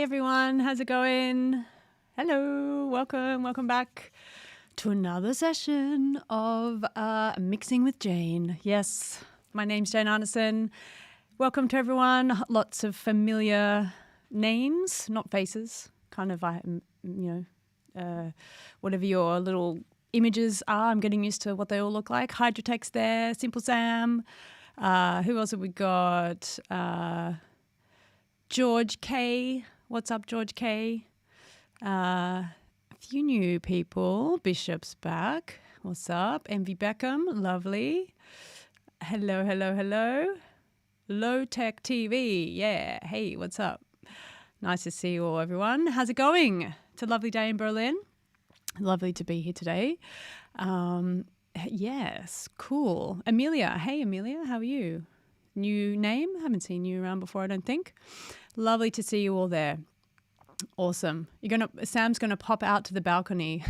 Hey everyone, how's it going? Hello, welcome back to another session of Mixing with Jane. Yes, my name's Jane Arnison. Welcome to everyone. Lots of familiar names, not faces, kind of, whatever your little images are. I'm getting used to what they all look like. Hydrotex there, Simple Sam. Who else have we got? George K. What's up, George K? A few new people. Bishop's back. What's up? Envy Beckham. Lovely. Hello. Low Tech TV. Yeah. Hey, what's up? Nice to see you all, everyone. How's it going? It's a lovely day in Berlin. Lovely to be here today. Yes, cool. Amelia. Hey, Amelia. How are you? New name. Haven't seen you around before, I don't think. Lovely to see you all there. Awesome. Sam's gonna pop out to the balcony.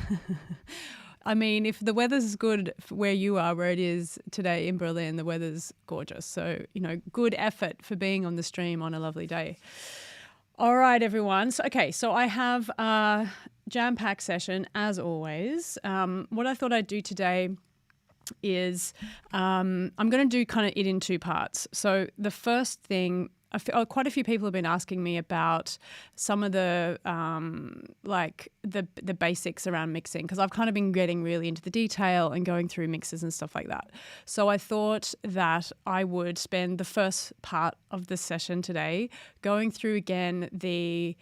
I mean, if the weather's good where you are, where it is today in Berlin, the weather's gorgeous. So, good effort for being on the stream on a lovely day. All right, everyone. So I have a jam-packed session as always. What I thought I'd do today is I'm going to do kind of it in two parts. So the first thing, quite a few people have been asking me about some of the the basics around mixing, because I've kind of been getting really into the detail and going through mixes and stuff like that. So I thought that I would spend the first part of the session today going through again the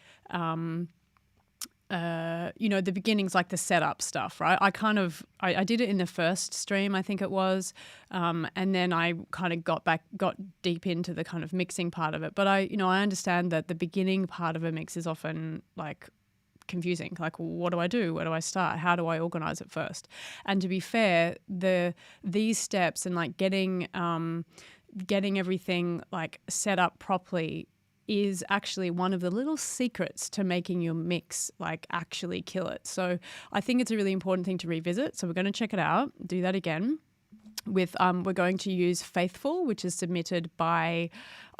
the beginnings, like the setup stuff, right? I did it in the first stream, I think it was, and then I kind of got deep into the kind of mixing part of it. But I understand that the beginning part of a mix is often like confusing. Like, what do I do? Where do I start? How do I organize it first? And to be fair, these steps and like getting everything like set up properly is actually one of the little secrets to making your mix like actually kill it. So I think it's a really important thing to revisit. So we're going to check it out, do that again with, we're going to use Faithful, which is submitted by,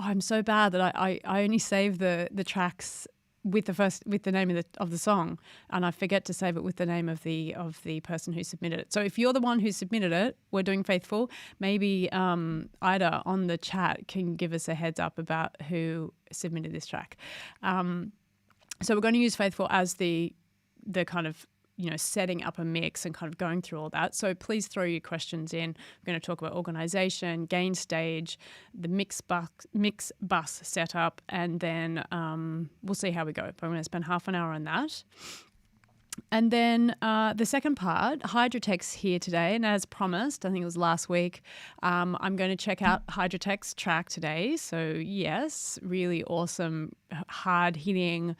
I'm so bad that I only save the tracks with the name of the song, and I forget to save it with the name of the person who submitted it. So if you're the one who submitted it, we're doing Faithful. Maybe Ida on the chat can give us a heads up about who submitted this track. So we're going to use Faithful as the kind of setting up a mix and kind of going through all that. So please throw your questions in. We're going to talk about organization, gain stage, the mix bus setup, and then we'll see how we go. But I'm going to spend half an hour on that. And then the second part, Hydrotex here today, and as promised, I think it was last week, I'm going to check out Hydrotex track today. So yes, really awesome, hard-hitting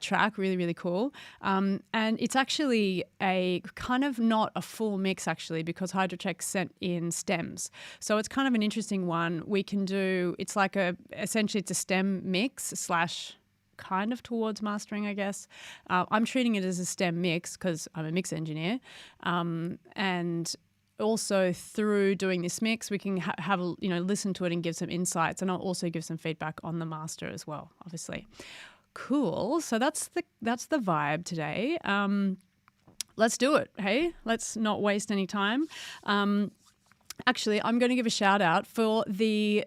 track, really, really cool. And it's actually a kind of not a full mix actually, because Hydrotex sent in stems. So it's kind of an interesting one. We can do, it's like essentially it's a stem mix / kind of towards mastering, I guess. I'm treating it as a stem mix because I'm a mix engineer. And also through doing this mix, we can have a, listen to it and give some insights, and I'll also give some feedback on the master as well, obviously. Cool. So that's the vibe today. Let's do it. Hey, let's not waste any time. Actually, I'm going to give a shout out for the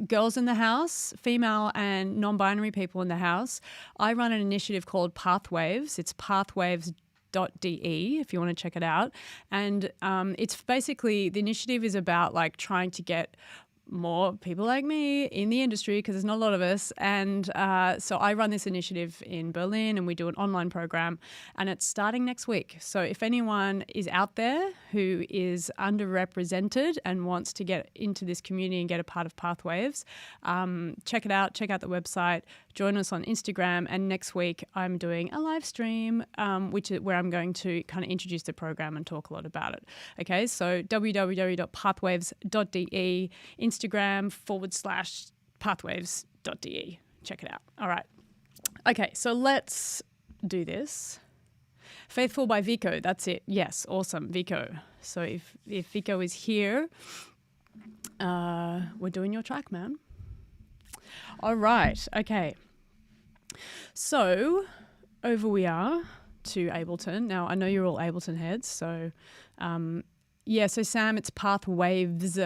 girls in the house, female and non-binary people in the house. I run an initiative called Pathwaves. It's pathwaves.de if you want to check it out. And it's basically, the initiative is about like trying to get more people like me in the industry, because there's not a lot of us. And so I run this initiative in Berlin, and we do an online program, and it's starting next week. So if anyone is out there who is underrepresented and wants to get into this community and get a part of Pathwaves, check it out. Check out the website. Join us on Instagram. And next week I'm doing a live stream, which is where I'm going to kind of introduce the program and talk a lot about it. Okay, so www.pathwaves.de, Instagram /pathwaves.de. Check it out. All right. Okay, so let's do this. Faithful by Vico. That's it. Yes, awesome. Vico. So if Vico is here, we're doing your track, man. All right. Okay. So over we are to Ableton. Now, I know you're all Ableton heads. So, so Sam, it's Pathwaves, Waves.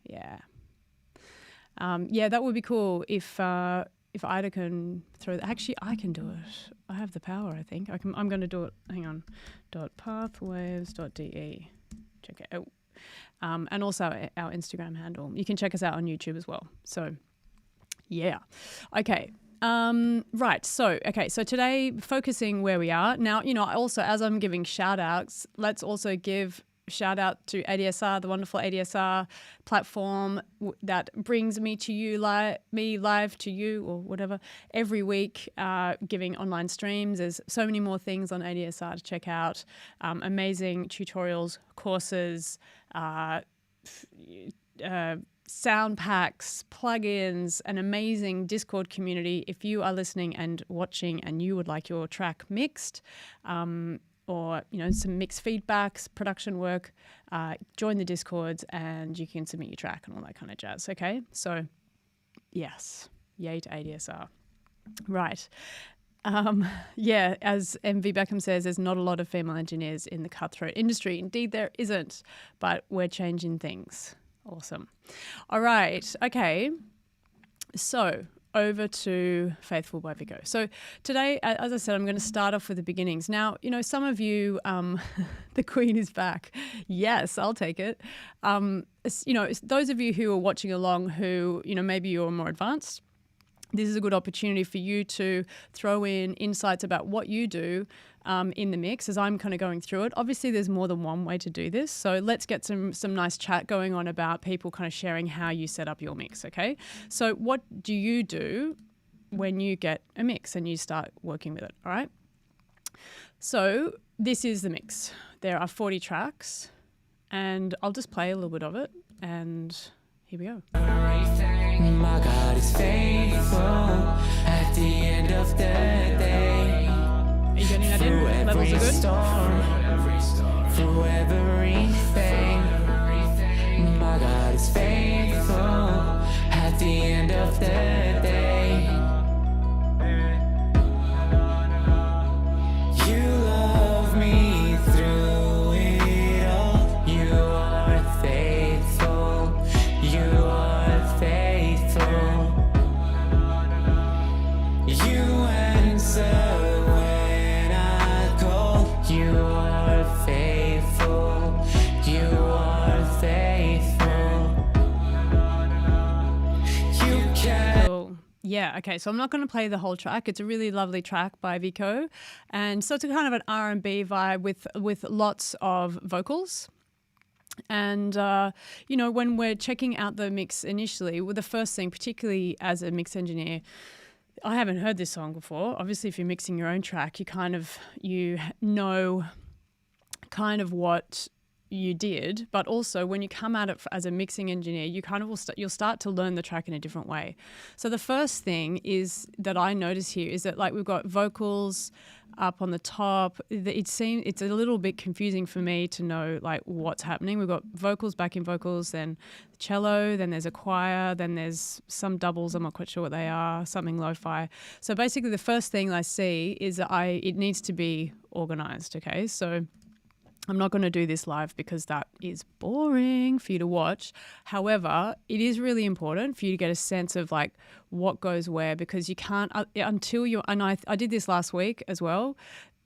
Yeah. That would be cool if Ida can throw that. Actually, I can do it. I have the power, I think. I'm going to do it. Hang on. .pathwaves.de. Check it out. And also our Instagram handle. You can check us out on YouTube as well. So, yeah. Okay. Right. So today focusing where we are. Now, also as I'm giving shout outs, let's also give shout out to ADSR, the wonderful ADSR platform that brings me to you, me live to you or whatever every week, giving online streams. There's so many more things on ADSR to check out. Amazing tutorials, courses, sound packs, plugins, an amazing Discord community. If you are listening and watching and you would like your track mixed, or some mixed feedbacks, production work, join the Discords and you can submit your track and all that kind of jazz. Okay, so yes, yay to ADSR. Right. As MV Beckham says, there's not a lot of female engineers in the cutthroat industry. Indeed, there isn't, but we're changing things. Awesome. All right. Okay. So over to Faithful by Vico. So today, as I said, I'm going to start off with the beginnings. Now, some of you, the Queen is back. Yes, I'll take it. Those of you who are watching along who, maybe you're more advanced, this is a good opportunity for you to throw in insights about what you do in the mix as I'm kind of going through it. Obviously, there's more than one way to do this. So let's get some nice chat going on about people kind of sharing how you set up your mix, okay? So what do you do when you get a mix and you start working with it, all right? So this is the mix. There are 40 tracks and I'll just play a little bit of it and here we go. My God is faithful at the end of the day. Are you getting that in? Levels are good? Through everything. My God is faithful at the end of the day. You love me through it all. You are faithful. You are faithful. You answer when I call. You are faithful. You are faithful. You can. Yeah, okay, so I'm not going to play the whole track. It's a really lovely track by Vico. And so it's a kind of an R&B vibe with lots of vocals. And, when we're checking out the mix initially, well, the first thing, particularly as a mix engineer, I haven't heard this song before. Obviously, if you're mixing your own track, you know kind of what you did, but also when you come at it as a mixing engineer, you kind of you'll start to learn the track in a different way. So the first thing is that I notice here is that we've got vocals up on the top. It's a little bit confusing for me to know what's happening. We've got vocals, backing vocals, then cello, then there's a choir, then there's some doubles. I'm not quite sure what they are, something lo-fi. So basically the first thing I see is that it needs to be organized. Okay, so I'm not going to do this live because that is boring for you to watch. However, it is really important for you to get a sense of what goes where, because you can't until you, and I did this last week as well,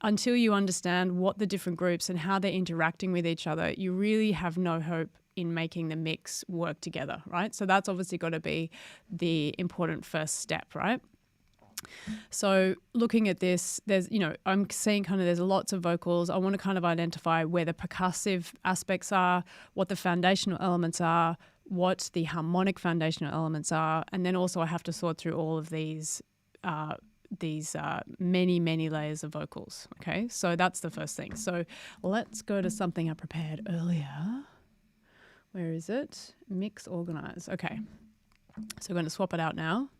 until you understand what the different groups and how they're interacting with each other, you really have no hope in making the mix work together, right? So that's obviously got to be the important first step, right? So looking at this, I'm seeing there's lots of vocals. I want to kind of identify where the percussive aspects are, what the foundational elements are, what the harmonic foundational elements are, and then also I have to sort through all of these many, many layers of vocals. Okay, so that's the first thing. So let's go to something I prepared earlier. Where is it? Mix organize. Okay, so we're going to swap it out now.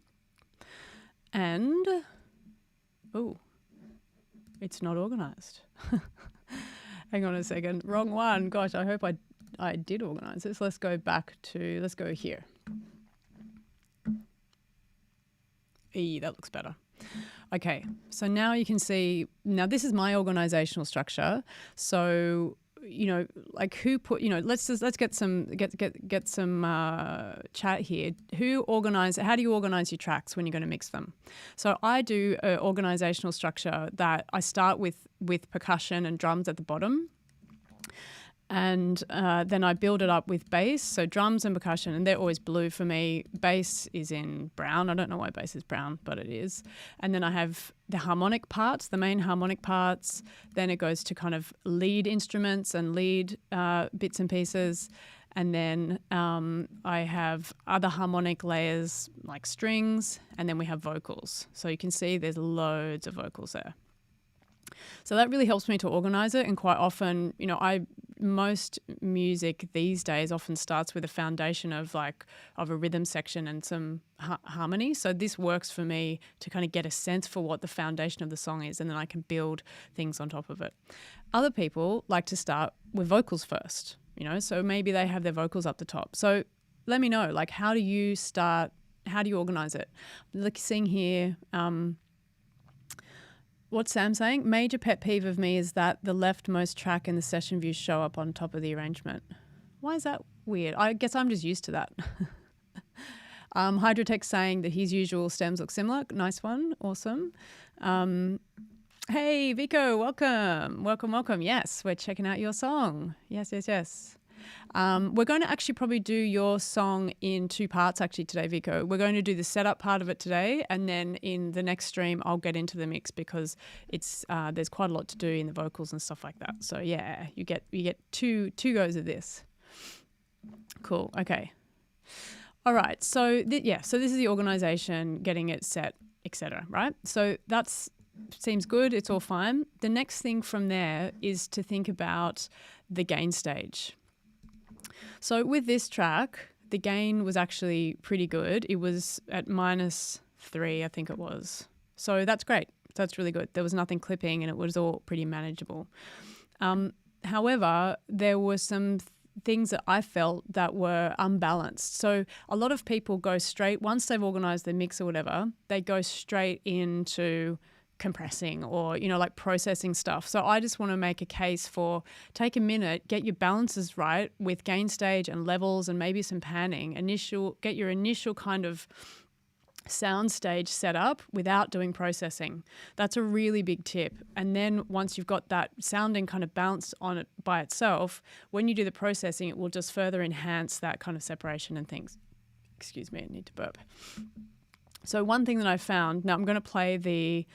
And, it's not organized. Hang on a second. Wrong one. Gosh, I hope I did organize this. Let's go here. That looks better. Okay, so now you can see, now this is my organizational structure. So, like who put, let's get some chat here. How do you organize your tracks when you're going to mix them? So I do an organizational structure that I start with percussion and drums at the bottom. And then I build it up with bass, so drums and percussion, and they're always blue for me. Bass is in brown. I don't know why bass is brown, but it is. And then I have the harmonic parts, the main harmonic parts. Then it goes to kind of lead instruments and lead bits and pieces. And then I have other harmonic layers like strings, and then we have vocals. So you can see there's loads of vocals there. So that really helps me to organize it. And quite often, most music these days often starts with a foundation of a rhythm section and some harmony. So this works for me to kind of get a sense for what the foundation of the song is, and then I can build things on top of it. Other people like to start with vocals first, so maybe they have their vocals up the top. So let me know, how do you organize it? Look, seeing here, what's Sam saying? Major pet peeve of me is that the leftmost track in the session view show up on top of the arrangement. Why is that weird? I guess I'm just used to that. Hydrotech saying that his usual stems look similar. Nice one. Awesome. Hey, Vico, welcome. Welcome. Yes, we're checking out your song. Yes. We're going to actually probably do your song in 2 parts actually today, Vico. We're going to do the setup part of it today, and then in the next stream I'll get into the mix because it's there's quite a lot to do in the vocals and stuff like that. So yeah, you get two goes of this. Cool. Okay. All right. So this is the organization, getting it set, etc. Right? So seems good. It's all fine. The next thing from there is to think about the gain stage. So with this track, the gain was actually pretty good. It was at -3, I think it was. So that's great. That's really good. There was nothing clipping and it was all pretty manageable. However, there were some things that I felt that were unbalanced. So a lot of people go straight, once they've organized their mix or whatever, they go straight into compressing or, processing stuff. So I just want to make a case for take a minute, get your balances right with gain stage and levels and maybe some panning. Get your initial kind of sound stage set up without doing processing. That's a really big tip. And then once you've got that sounding kind of balanced on it by itself, when you do the processing, it will just further enhance that kind of separation and things. Excuse me, I need to burp. So one thing that I found, now I'm going to play the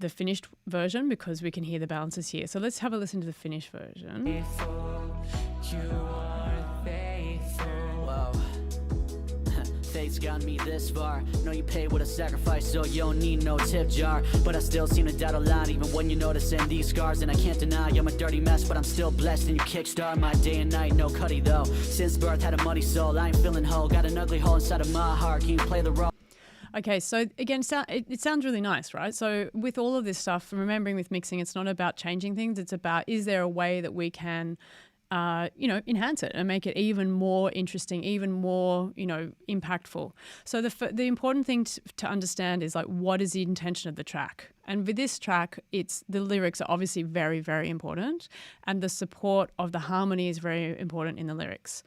finished version because we can hear the balances here. So let's have a listen to the finished version. Fate's gotten me this far. Know you pay with a sacrifice, so you don't need no tip jar. But I still seem to doubt a lot, even when you're noticing these scars. And I can't deny I'm a dirty mess, but I'm still blessed. And you kickstart my day and night, no cutty though. Since birth, had a muddy soul, I ain't feeling whole. Got an ugly hole inside of my heart, can you play the role? Okay, so again, it sounds really nice, right? So with all of this stuff, remembering with mixing, it's not about changing things. It's about, is there a way that we can enhance it and make it even more interesting, even more, impactful. So the important thing to understand is what is the intention of the track? And with this track, the lyrics are obviously very, very important, and the support of the harmony is very important in the lyrics.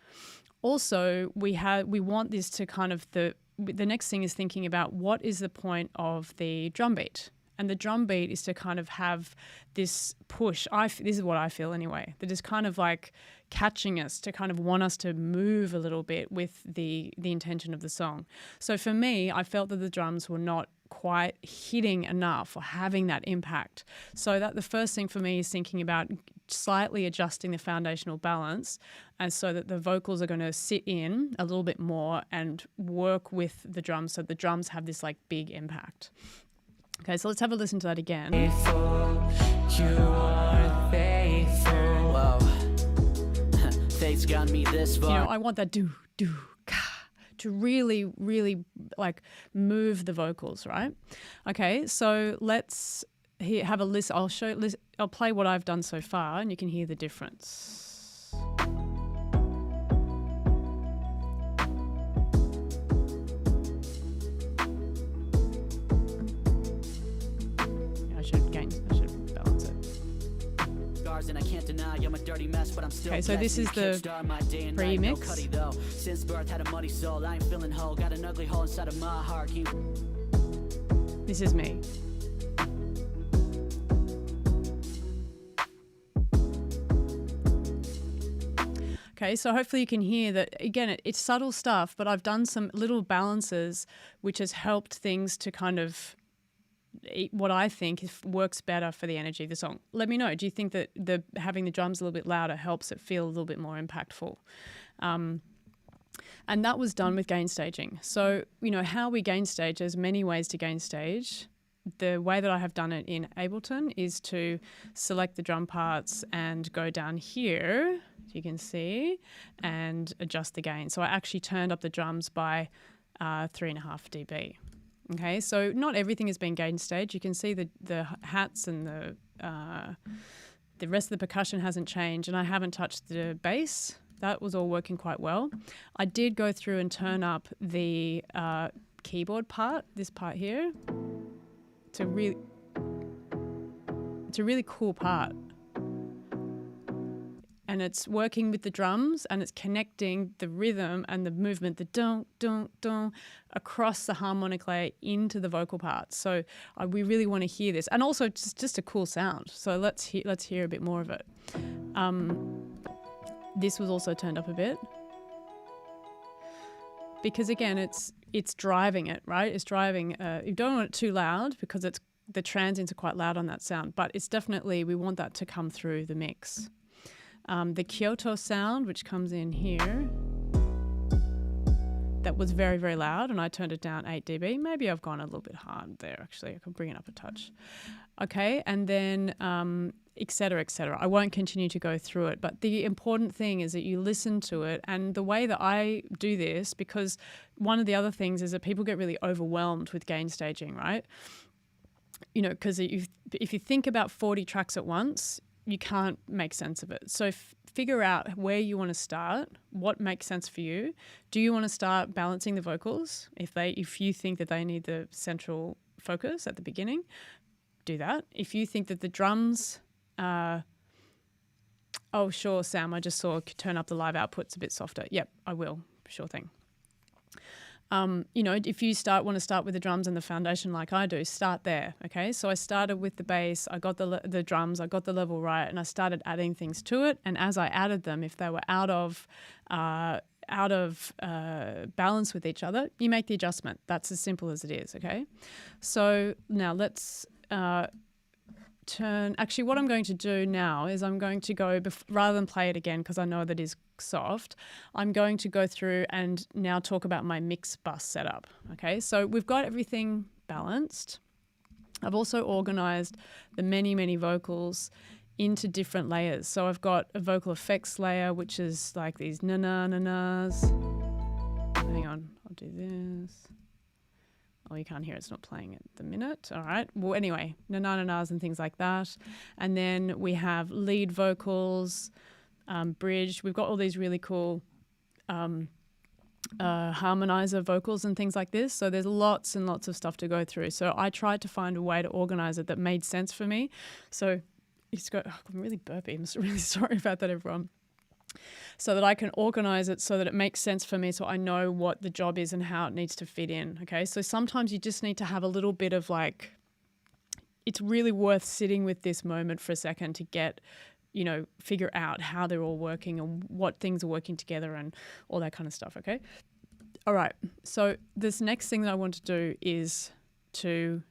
Also, we want this to kind of the next thing is thinking about what is the point of the drum beat. And the drum beat is to kind of have this push. This is what I feel anyway, that is kind of catching us to kind of want us to move a little bit with the intention of the song. So for me, I felt that the drums were not quite hitting enough or having that impact. So that the first thing for me is thinking about slightly adjusting the foundational balance, and so that the vocals are going to sit in a little bit more and work with the drums, so the drums have this big impact. Okay, so let's have a listen to that again. Faithful, you are faithful. Whoa. Fate's gotten me this far. I want that to really, really move the vocals, right? Okay, so let's have a listen. I'll play what I've done so far, and you can hear the difference. reason I can't deny I'm a dirty mess, but I'm still okay, so this is the pre-mix. Since birth had a muddy soul, I ain't feeling whole, got an ugly hole inside of my heart. This is me. Okay, so hopefully you can hear that, again, it's subtle stuff, but I've done some little balances which has helped things to kind of, what I think works better for the energy of the song. Let me know. Do you think that having the drums a little bit louder helps it feel a little bit more impactful? And that was done with gain staging. So, how we gain stage, there's many ways to gain stage. The way that I have done it in Ableton is to select the drum parts and go down here, as you can see, and adjust the gain. So I actually turned up the drums by 3.5 dB. Okay, so not everything has been gain stage. You can see the hats and the rest of the percussion hasn't changed, and I haven't touched the bass. That was all working quite well. I did go through and turn up the keyboard part, this part here. It's a really cool part. And it's working with the drums, and it's connecting the rhythm and the movement, the dun, dun, dun, across the harmonic layer into the vocal parts. So we really want to hear this. And also just a cool sound. So let's hear a bit more of it. This was also turned up a bit. Because again, it's driving it, right? It's driving. You don't want it too loud because the transients are quite loud on that sound. But it's definitely, we want that to come through the mix. The Kyoto sound, which comes in here, that was very, very loud, and I turned it down 8 dB. Maybe I've gone a little bit hard there, actually. I can bring it up a touch. Okay, and then et cetera, et cetera. I won't continue to go through it, but the important thing is that you listen to it. And the way that I do this, because one of the other things is that people get really overwhelmed with gain staging, right? Because if you think about 40 tracks at once, you can't make sense of it. So figure out where you want to start, what makes sense for you. Do you want to start balancing the vocals? If you think that they need the central focus at the beginning, do that. If you think that the drums, oh sure, Sam, I just saw turn up the live outputs a bit softer. Yep, I will, sure thing. If you want to start with the drums and the foundation like I do, start there, okay? So I started with the bass, I got the drums, I got the level right, and I started adding things to it. And as I added them, if they were out of balance with each other, you make the adjustment. That's as simple as it is, okay? So now let's actually what I'm going to do now is I'm going to go, rather than play it again because I know that is soft, I'm going to go through and now talk about my mix bus setup. Okay, so we've got everything balanced. I've also organized the many vocals into different layers. So I've got a vocal effects layer, which is like these na-na-na-nas. Hang on, I'll do this. Oh, you can't hear it. It's not playing at the minute. All right. Well, anyway, na-na-na-nas and things like that. And then we have lead vocals, bridge. We've got all these really cool harmonizer vocals and things like this. So there's lots and lots of stuff to go through. So I tried to find a way to organize it that made sense for me. So I'm really burpy. I'm really sorry about that, everyone. So that I can organize it so that it makes sense for me, so I know what the job is and how it needs to fit in. Okay, so sometimes you just need to have a little bit of it's really worth sitting with this moment for a second to get, figure out how they're all working and what things are working together and all that kind of stuff. Okay, all right. So this next thing that I want to do is to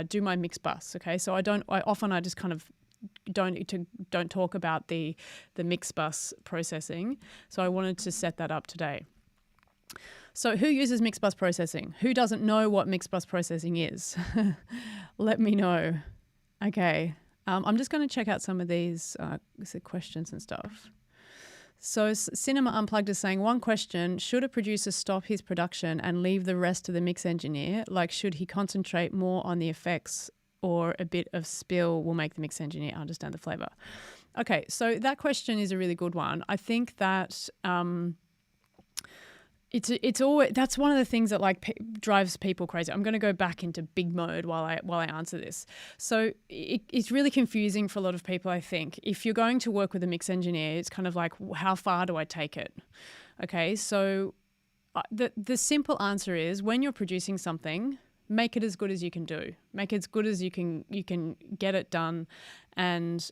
do my mix bus. Okay, so I just kind of don't talk about the mix bus processing. So I wanted to set that up today. So who uses mix bus processing? Who doesn't know what mix bus processing is? Let me know. Okay. I'm just going to check out some of these questions and stuff. So Cinema Unplugged is saying, one question, should a producer stop his production and leave the rest to the mix engineer? Like, should he concentrate more on the effects, or a bit of spill will make the mix engineer understand the flavor? Okay, so that question is a really good one. I think that It's always, that's one of the things that like drives people crazy. I'm going to go back into big mode while I answer this. So it's really confusing for a lot of people, I think. If you're going to work with a mix engineer, it's kind of like, how far do I take it? Okay, so the simple answer is, when you're producing something, make it as good as you can do. Make it as good as you can get it done, and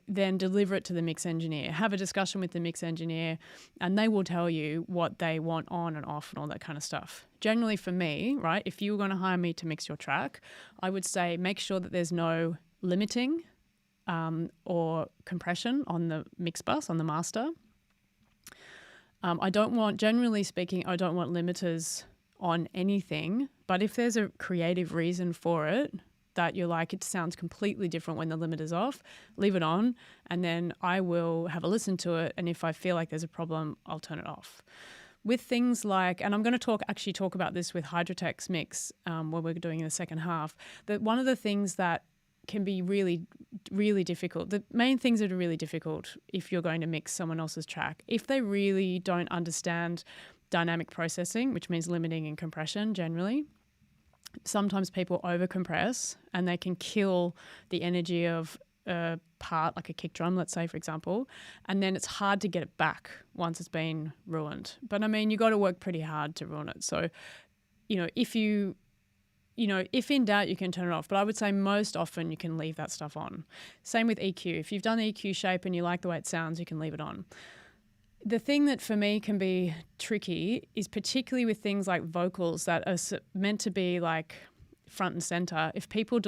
then deliver it to the mix engineer. Have a discussion with the mix engineer, and they will tell you what they want on and off and all that kind of stuff. Generally for me, right, if you were going to hire me to mix your track, I would say make sure that there's no limiting or compression on the mix bus, on the master. Generally speaking, I don't want limiters on anything, but if there's a creative reason for it, that you're like, it sounds completely different when the limiter's off, leave it on, and then I will have a listen to it, and if I feel like there's a problem, I'll turn it off. With things like, and I'm going to talk about this with Hydrotech's mix when we're doing in the second half, that one of the things that can be really, really difficult, the main things that are really difficult if you're going to mix someone else's track, if they really don't understand dynamic processing, which means limiting and compression generally, sometimes people overcompress and they can kill the energy of a part, like a kick drum, let's say, for example, and then it's hard to get it back once it's been ruined. But I mean, you got to work pretty hard to ruin it. So, if in doubt, you can turn it off. But I would say most often you can leave that stuff on. Same with EQ. If you've done EQ shape and you like the way it sounds, you can leave it on. The thing that for me can be tricky is particularly with things like vocals that are meant to be like front and center. If people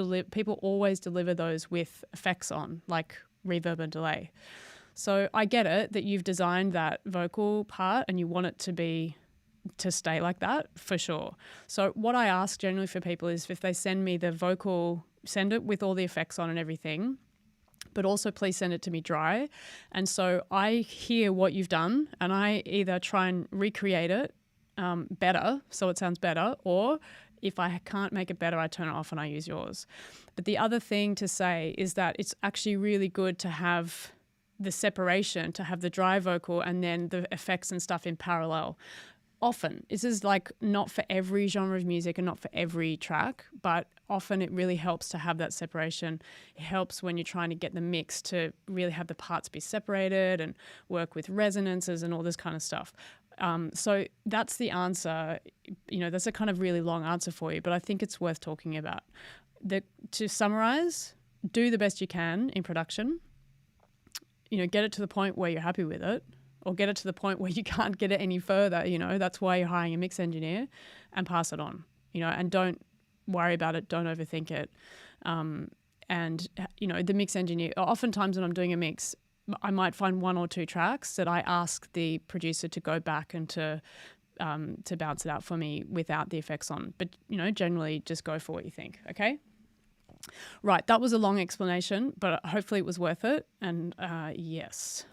always deliver those with effects on, like reverb and delay. So I get it that you've designed that vocal part and you want it to stay like that, for sure. So what I ask generally for people is, if they send me the vocal, send it with all the effects on and everything, but also please send it to me dry. And so I hear what you've done and I either try and recreate it better so it sounds better, or if I can't make it better, I turn it off and I use yours. But the other thing to say is that it's actually really good to have the separation, to have the dry vocal and then the effects and stuff in parallel. Often, this is like not for every genre of music and not for every track, but often it really helps to have that separation. It helps when you're trying to get the mix to really have the parts be separated and work with resonances and all this kind of stuff. So that's the answer. That's a kind of really long answer for you, but I think it's worth talking about. To summarize, do the best you can in production. Get it to the point where you're happy with it, or get it to the point where you can't get it any further. That's why you're hiring a mix engineer, and pass it on, and don't worry about it. Don't overthink it. The mix engineer, oftentimes when I'm doing a mix, I might find one or two tracks that I ask the producer to go back and to bounce it out for me without the effects on. But, generally just go for what you think. Okay. Right. That was a long explanation, but hopefully it was worth it. And yes.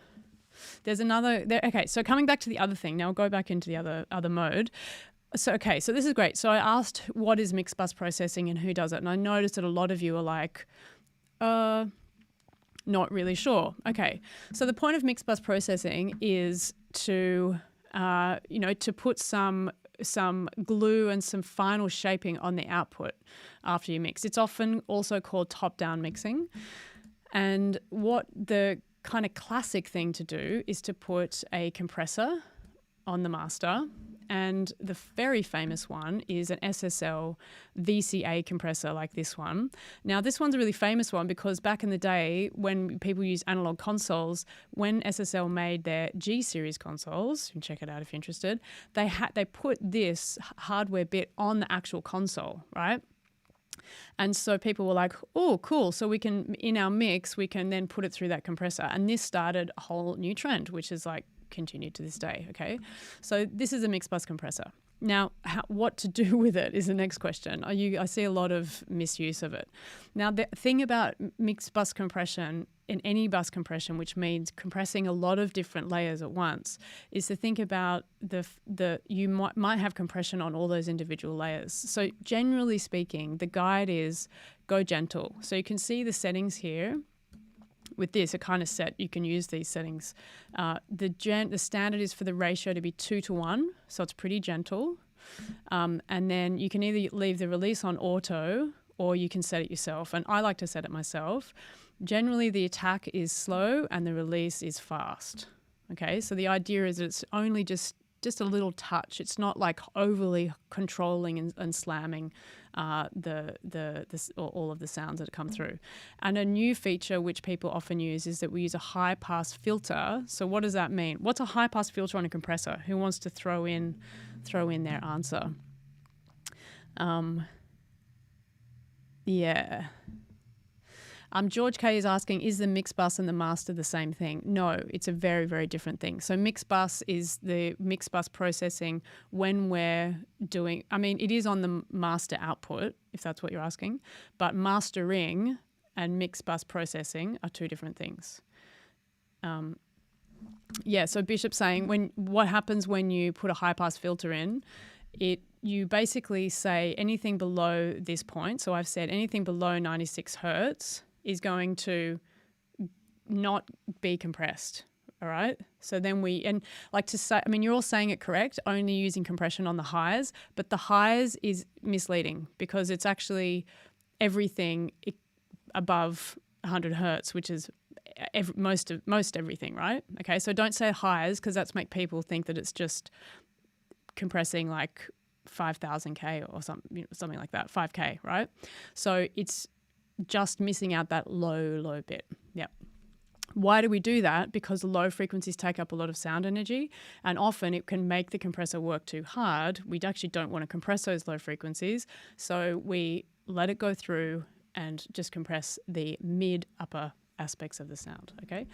There's another there. Okay, so coming back to the other thing, now I'll go back into the other mode. So this is great. So I asked, what is mix bus processing and who does it? And I noticed that a lot of you are like, not really sure. Okay, so the point of mix bus processing is to put some glue and some final shaping on the output after you mix. It's often also called top-down mixing. And what the kind of classic thing to do is to put a compressor on the master, and the very famous one is an SSL VCA compressor like this one. Now this one's a really famous one because back in the day when people used analog consoles, when SSL made their G series consoles, you can check it out if you're interested, they put this hardware bit on the actual console, right? And so people were like, oh, cool. So we can, in our mix, we can then put it through that compressor. And this started a whole new trend, which is like continued to this day. Okay. So this is a mix bus compressor. Now, what to do with it is the next question. I see a lot of misuse of it. Now, the thing about mixed bus compression, in any bus compression, which means compressing a lot of different layers at once, is to think about you might have compression on all those individual layers. So generally speaking, the guide is go gentle. So you can see the settings here. with this, it kind of set, you can use these settings. The standard is for the ratio to be 2:1, so it's pretty gentle. And then you can either leave the release on auto or you can set it yourself. And I like to set it myself. Generally, the attack is slow and the release is fast. Okay, so the idea is that it's only just a little touch. It's not like overly controlling and slamming all of the sounds that come through. And a new feature which people often use is that we use a high pass filter. So what does that mean? What's a high pass filter on a compressor? Who wants to throw in their answer? Yeah. George K is asking, is the mix bus and the master the same thing? No, it's a very, very different thing. So mix bus is the mix bus processing when we're doing, it is on the master output, if that's what you're asking, but mastering and mix bus processing are two different things. So Bishop's saying what happens when you put a high pass filter in, you basically say anything below this point. So I've said anything below 96 hertz is going to not be compressed, all right? So then you're all saying it correct, only using compression on the highs, but the highs is misleading because it's actually everything above 100 hertz, which is most everything, right? Okay, so don't say highs because that's make people think that it's just compressing like 5,000 K or something like that, 5K, right? So it's just missing out that low bit. Yep. Why do we do that? Because low frequencies take up a lot of sound energy and often it can make the compressor work too hard. We actually don't want to compress those low frequencies. So we let it go through and just compress the mid-upper aspects of the sound, okay?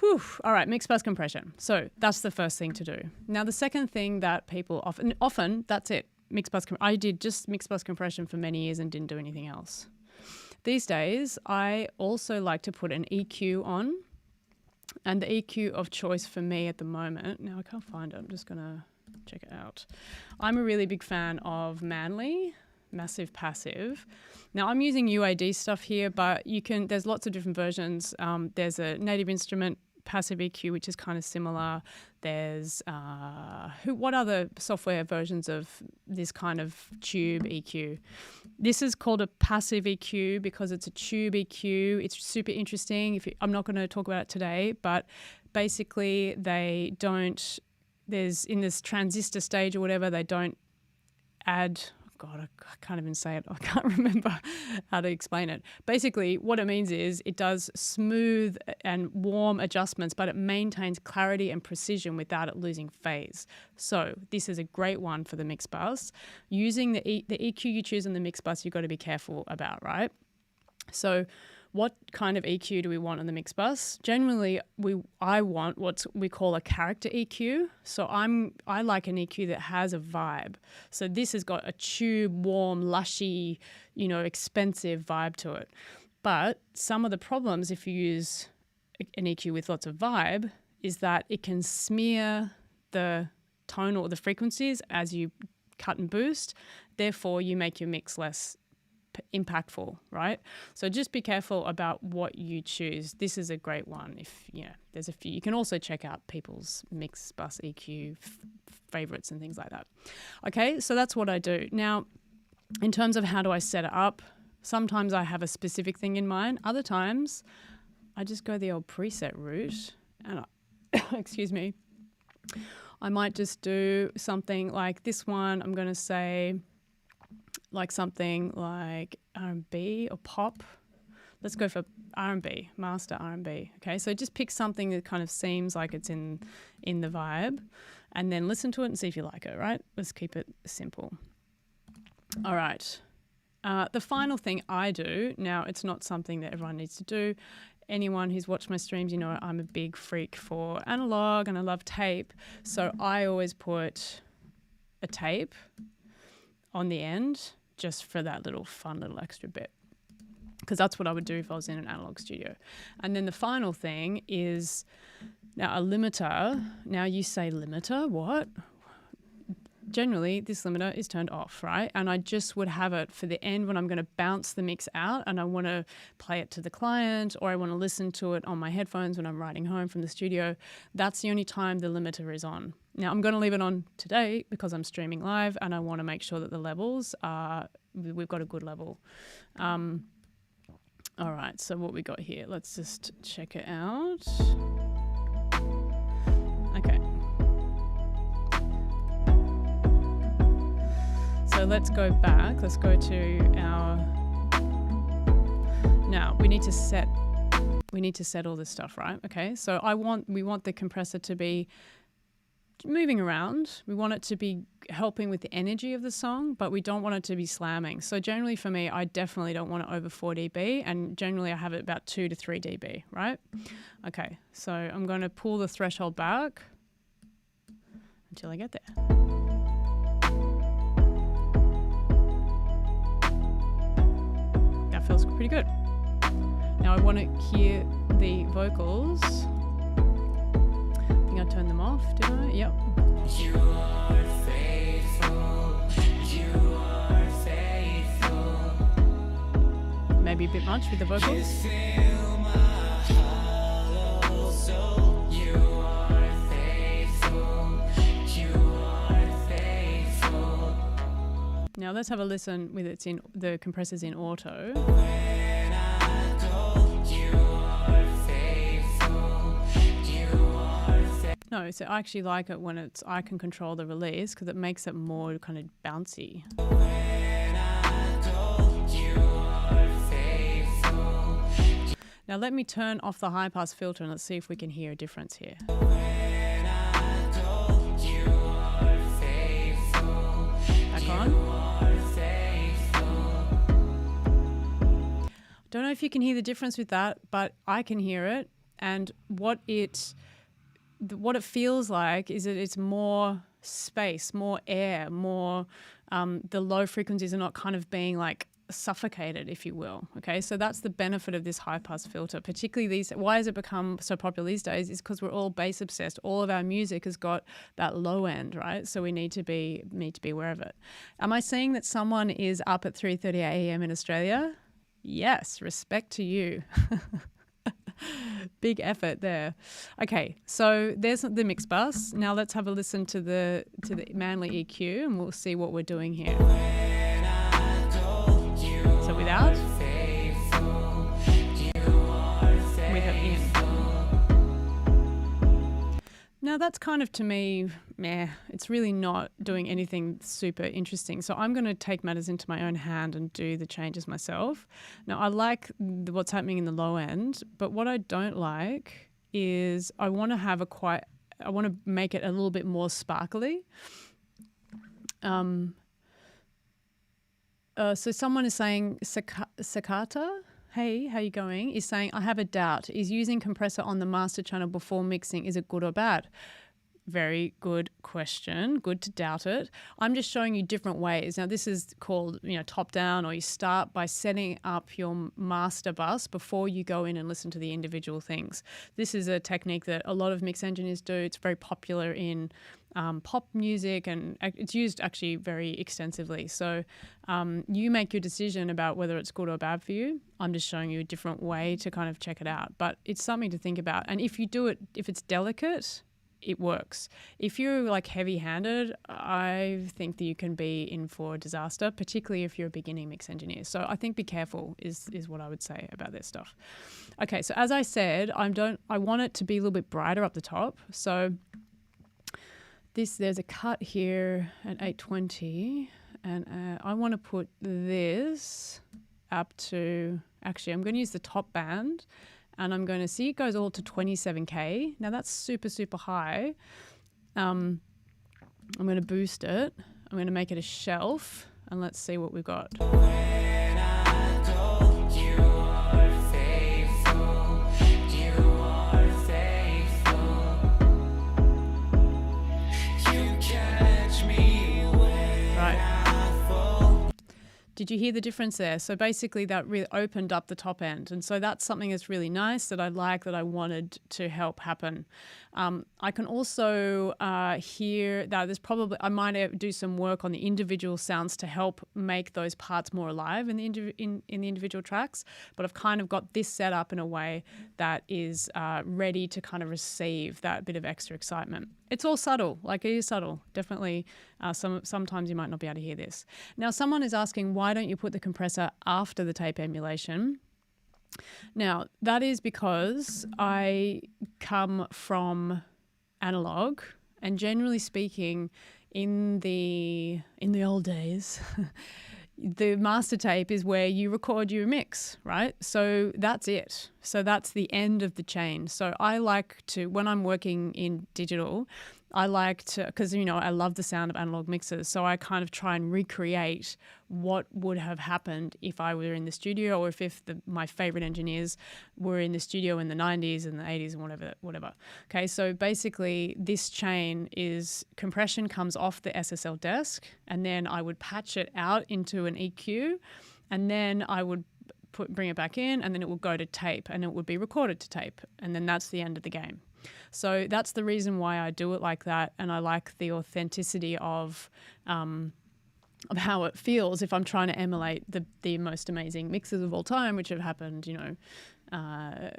Whew. All right, mix bus compression. So that's the first thing to do. Now, the second thing that people often that's it, mix bus. I did just mix bus compression for many years and didn't do anything else. These days, I also like to put an EQ on, and the EQ of choice for me at the moment, now I can't find it, I'm just going to check it out. I'm a really big fan of Manly, Massive Passive. Now I'm using UAD stuff here, but there's lots of different versions. There's a Native Instrument passive EQ, which is kind of similar. There's what other software versions of this kind of tube EQ? This is called a passive EQ because it's a tube EQ. It's super interesting. I'm not going to talk about it today, but basically in this transistor stage or whatever, they don't add, God, I can't even say it. I can't remember how to explain it. Basically, what it means is it does smooth and warm adjustments, but it maintains clarity and precision without it losing phase. So this is a great one for the mix bus. Using the EQ you choose on the mix bus, you've got to be careful about, right? So what kind of EQ do we want on the mix bus? Generally, I want what we call a character EQ. So I like an EQ that has a vibe. So this has got a tube, warm, lushy, expensive vibe to it. But some of the problems if you use an EQ with lots of vibe is that it can smear the tone or the frequencies as you cut and boost. Therefore, you make your mix less impactful, right? So just be careful about what you choose. This is a great one. There's a few. You can also check out people's mix bus EQ favorites and things like that. Okay, so that's what I do. Now, in terms of how do I set it up, sometimes I have a specific thing in mind. Other times, I just go the old preset route and excuse me, I might just do something like this one. I'm going to say like something like R&B or pop. Let's go for R&B, master R&B. Okay, so just pick something that kind of seems like it's in the vibe and then listen to it and see if you like it, right? Let's keep it simple. All right. The final thing I do, now it's not something that everyone needs to do. Anyone who's watched my streams, I'm a big freak for analog and I love tape. So I always put a tape on the end just for that fun little extra bit, because that's what I would do if I was in an analog studio. And then the final thing is now a limiter. Now you say limiter, what? generally this limiter is turned off, right? And I just would have it for the end when I'm going to bounce the mix out and I want to play it to the client, or I want to listen to it on my headphones when I'm riding home from the studio. That's the only time the limiter is on. Now I'm going to leave it on today because I'm streaming live and I want to make sure that the levels are, we've got a good level. All right, so what we got here, let's just check it out. Okay. So let's go back. Let's go to our. Now we need to set all this stuff, right? Okay. So we want the compressor to be moving around. We want it to be helping with the energy of the song, but we don't want it to be slamming. So generally for me, I definitely don't want it over 4 dB, and generally I have it about 2 to 3 dB, right? Okay. So I'm going to pull the threshold back until I get there. Feels pretty good. Now I want to hear the vocals. I think I turned them off, did I? Yep. You are faithful. You are faithful. Maybe a bit much with the vocals. You fill my hollow soul. You are faithful. You are faithful. Now let's have a listen with the compressors in auto. When I go, you are faithful, you are faithful. No, so I actually like it when I can control the release because it makes it more kind of bouncy. When I go, you are faithful. Now let me turn off the high pass filter and let's see if we can hear a difference here. When I go, you are faithful. Back on. Don't know if you can hear the difference with that, but I can hear it. And what it feels like is that it's more space, more air, more the low frequencies are not kind of being like suffocated, if you will. Okay, so that's the benefit of this high pass filter, particularly why has it become so popular these days is because we're all bass obsessed. All of our music has got that low end, right? So we need to be aware of it. Am I saying that someone is up at 3:30 a.m. in Australia? Yes, respect to you. Big effort there. Okay, so there's the mix bus. Now let's have a listen to the Manly EQ and we'll see what we're doing here. So without, with it in. Now that's kind of, to me, meh, it's really not doing anything super interesting. So I'm going to take matters into my own hand and do the changes myself. Now I like what's happening in the low end, but what I don't like is I want to make it a little bit more sparkly. So someone is saying, Sakata, hey, how you going? Is saying, I have a doubt. Is using compressor on the master channel before mixing, is it good or bad? Very good question. Good to doubt it. I'm just showing you different ways. Now this is called, top down, or you start by setting up your master bus before you go in and listen to the individual things. This is a technique that a lot of mix engineers do. It's very popular in pop music, and it's used actually very extensively. So you make your decision about whether it's good or bad for you. I'm just showing you a different way to kind of check it out. But it's something to think about. And if you do it, if it's delicate, it works. If you're like heavy-handed, I think that you can be in for a disaster, particularly if you're a beginning mix engineer. So I think be careful is what I would say about this stuff. Okay, so as I said, I want it to be a little bit brighter up the top. So there's a cut here at 820, and I want to put this up to, actually I'm going to use the top band, and I'm going to see it goes all to 27K. Now that's super, super high. I'm going to boost it. I'm going to make it a shelf, and let's see what we've got. When I go, you are faithful. You are faithful. You catch me when I fall. Did you hear the difference there? So basically that really opened up the top end. And so that's something that's really nice that I like, that I wanted to help happen. I can also hear that I might do some work on the individual sounds to help make those parts more alive in the individual tracks. But I've kind of got this set up in a way that is ready to kind of receive that bit of extra excitement. It's all subtle, like it is subtle. Definitely, sometimes you might not be able to hear this. Now, someone is asking, why don't you put the compressor after the tape emulation? Now, that is because I come from analog, and generally speaking, in the old days, the master tape is where you record your mix, right? So that's it. So that's the end of the chain. So I like to, when I'm working in digital, I like to, because, I love the sound of analog mixes. So I kind of try and recreate what would have happened if I were in the studio, or if my favorite engineers were in the studio in the 90s and the 80s and whatever. Okay, so basically this chain is compression comes off the SSL desk, and then I would patch it out into an EQ, and then I would bring it back in, and then it would go to tape, and it would be recorded to tape, and then that's the end of the game. So that's the reason why I do it like that, and I like the authenticity of how it feels if I'm trying to emulate the most amazing mixes of all time, which have happened, in the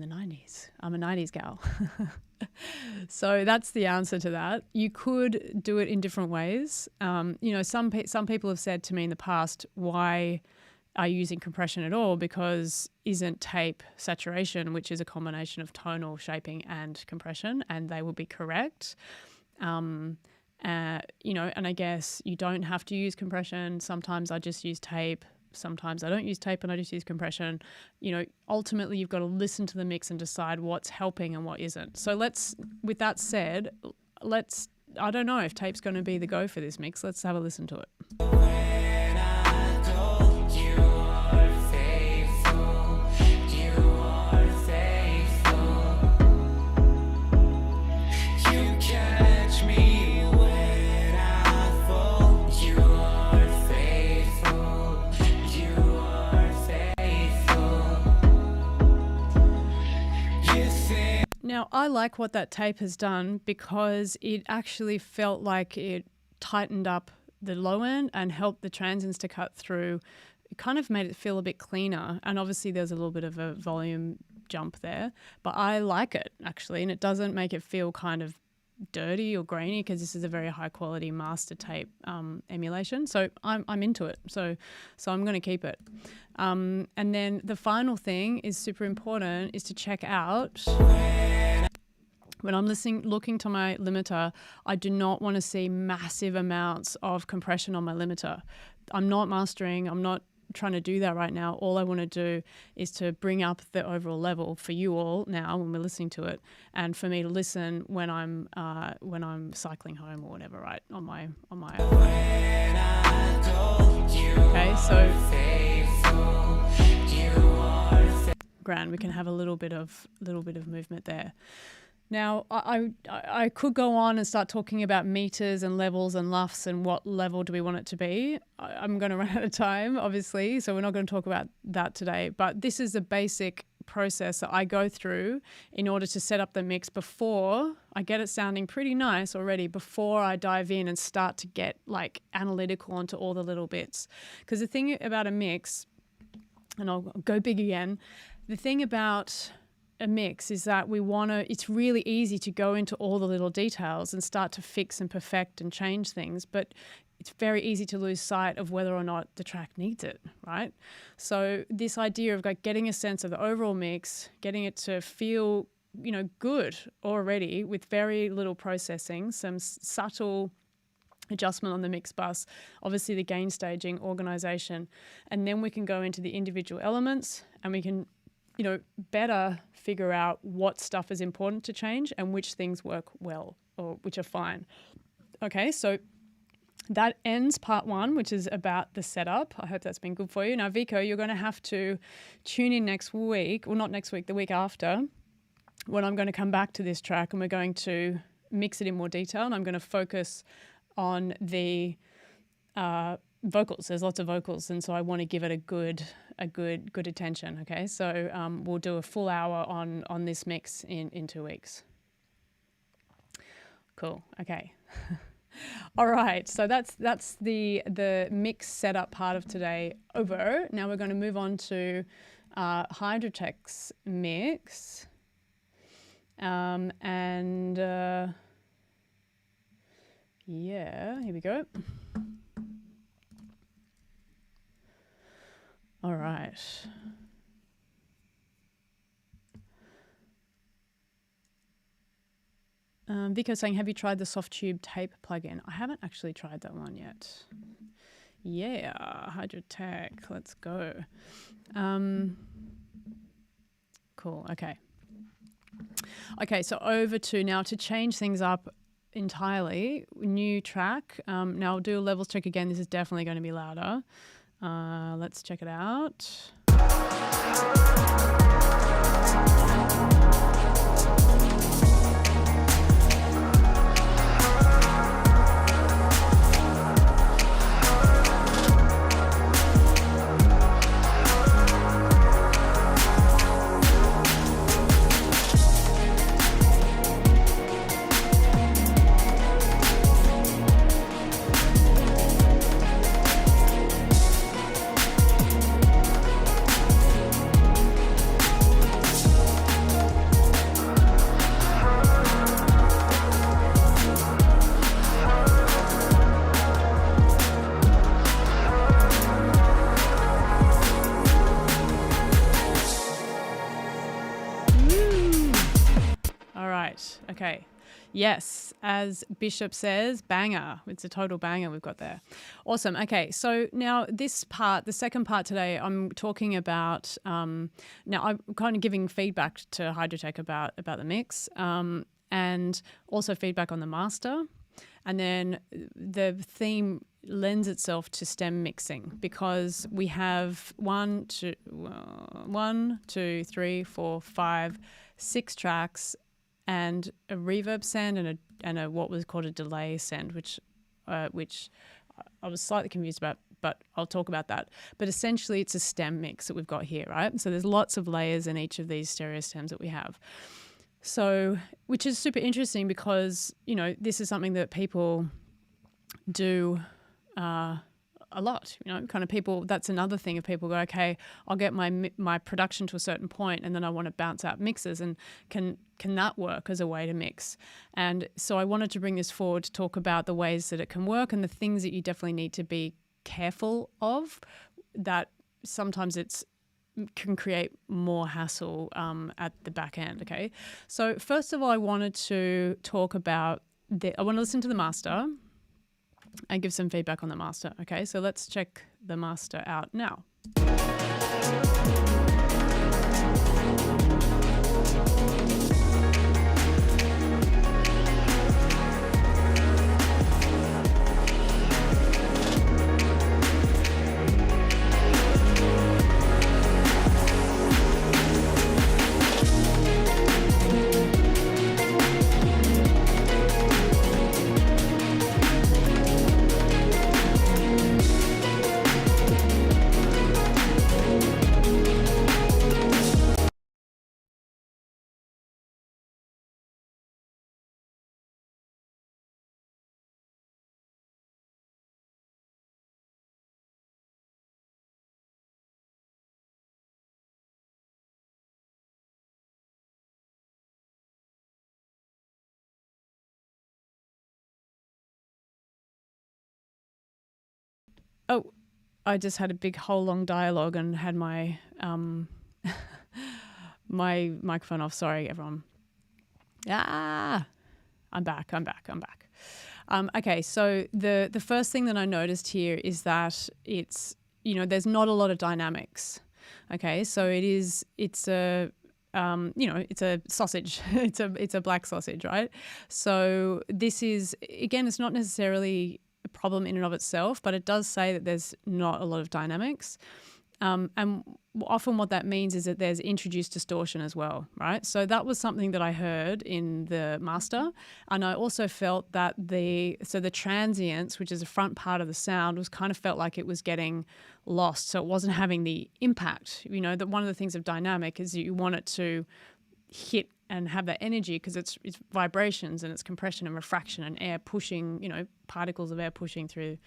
90s. I'm a 90s gal. So that's the answer to that. You could do it in different ways. Some people have said to me in the past, why are you using compression at all? Because isn't tape saturation, which is a combination of tonal shaping and compression, and they will be correct. And I guess you don't have to use compression. Sometimes I just use tape. Sometimes I don't use tape and I just use compression. Ultimately you've got to listen to the mix and decide what's helping and what isn't. So with that said, I don't know if tape's going to be the go for this mix. Let's have a listen to it. Now, I like what that tape has done because it actually felt like it tightened up the low end and helped the transients to cut through. It kind of made it feel a bit cleaner, and obviously there's a little bit of a volume jump there, but I like it actually, and it doesn't make it feel kind of dirty or grainy because this is a very high quality master tape emulation. So I'm into it. So I'm going to keep it. And then the final thing is super important is to check out when I'm looking to my limiter, I do not want to see massive amounts of compression on my limiter. I'm not mastering. I'm not trying to do that right now. All I want to do is to bring up the overall level for you all now when we're listening to it, and for me to listen when I'm cycling home or whatever, right, on my okay, so grand, we can have a little bit of movement there. Now, I could go on and start talking about meters and levels and LUFS and what level do we want it to be. I'm going to run out of time, obviously, so we're not going to talk about that today. But this is a basic process that I go through in order to set up the mix before I get it sounding pretty nice already, before I dive in and start to get like analytical onto all the little bits. Because the thing about a mix, and I'll go big again, the thing about a mix is that it's really easy to go into all the little details and start to fix and perfect and change things, but it's very easy to lose sight of whether or not the track needs it, right? So this idea of like getting a sense of the overall mix, getting it to feel, good already with very little processing, some subtle adjustment on the mix bus, obviously the gain staging, organization, and then we can go into the individual elements and we can better figure out what stuff is important to change and which things work well or which are fine. Okay, so that ends part one, which is about the setup. I hope that's been good for you. Now, Vico, you're going to have to tune in next week, well, not next week, the week after, when I'm going to come back to this track and we're going to mix it in more detail, and I'm going to focus on the vocals. There's lots of vocals, and so I want to give it a good attention. Okay, so we'll do a full hour on this mix in 2 weeks. Cool. Okay. All right. So that's the mix setup part of today over. Now we're going to move on to Hydrotech's mix, and yeah, here we go. All right. Vico's saying, have you tried the soft tube tape plugin? I haven't actually tried that one yet. Yeah, Hydrotech, let's go. Cool, okay. Okay, so over to now to change things up entirely, new track. Now I'll do a levels check again. This is definitely going to be louder. Let's check it out. Okay. Yes, as Bishop says, banger. It's a total banger we've got there. Awesome. Okay, so now this part, the second part today, I'm talking about, now I'm kind of giving feedback to Hydrotech about the mix, and also feedback on the master. And then the theme lends itself to stem mixing because we have 1, 2, 3, 4, 5, 6 tracks and a reverb send and a what was called a delay send, which I was slightly confused about, but I'll talk about that. But essentially, it's a stem mix that we've got here, right? So there's lots of layers in each of these stereo stems that we have. So, which is super interesting because, you know, this is something that people do a lot, you know, kind of people, that's another thing if people go, okay, I'll get my production to a certain point and then I want to bounce out mixes, and can that work as a way to mix? And so I wanted to bring this forward to talk about the ways that it can work and the things that you definitely need to be careful of, that sometimes can create more hassle at the back end, okay? So first of all, I wanted to talk about, I want to listen to the master and give some feedback on the master. Okay, so let's check the master out now. Oh, I just had a big whole long dialogue and had my my microphone off. Sorry, everyone. I'm back. Okay, so the first thing that I noticed here is that it's, you know, there's not a lot of dynamics. Okay, so it's a you know, it's a sausage. it's a black sausage, right? So this is, again, it's not necessarily a problem in and of itself, but it does say that there's not a lot of dynamics. And often what that means is that there's introduced distortion as well, right? So that was something that I heard in the master. And I also felt that the transients, which is the front part of the sound, was kind of felt like it was getting lost. So it wasn't having the impact. You know, that one of the things of dynamic is you want it to hit and have that energy because it's vibrations and it's compression and refraction and air pushing, you know, particles of air pushing through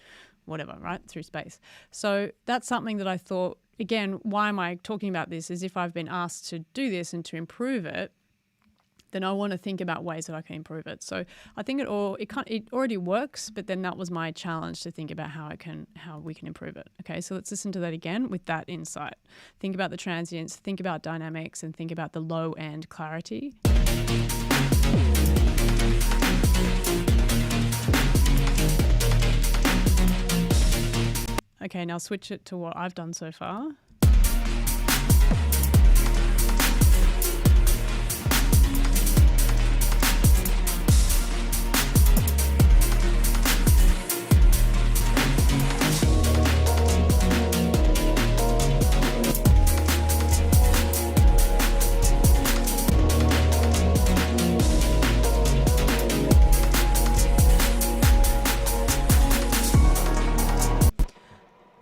whatever, right, through space. So that's something that I thought, again, why am I talking about this is if I've been asked to do this and to improve it, then I want to think about ways that I can improve it. So I think it already works, but then that was my challenge to think about how we can improve it. Okay, so let's listen to that again with that insight. Think about the transients, think about dynamics, and think about the low end clarity. Okay, now switch it to what I've done so far.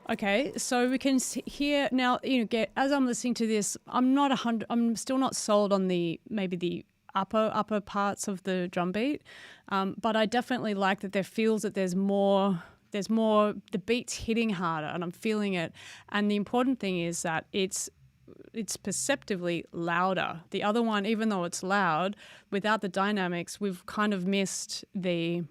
Okay, so we can hear now. You know, as I'm listening to this, I'm still not sold on maybe the upper parts of the drum beat, but I definitely like that there feels that there's more. The beat's hitting harder, and I'm feeling it. And the important thing is that it's perceptively louder. The other one, even though it's loud, without the dynamics, we've kind of missed the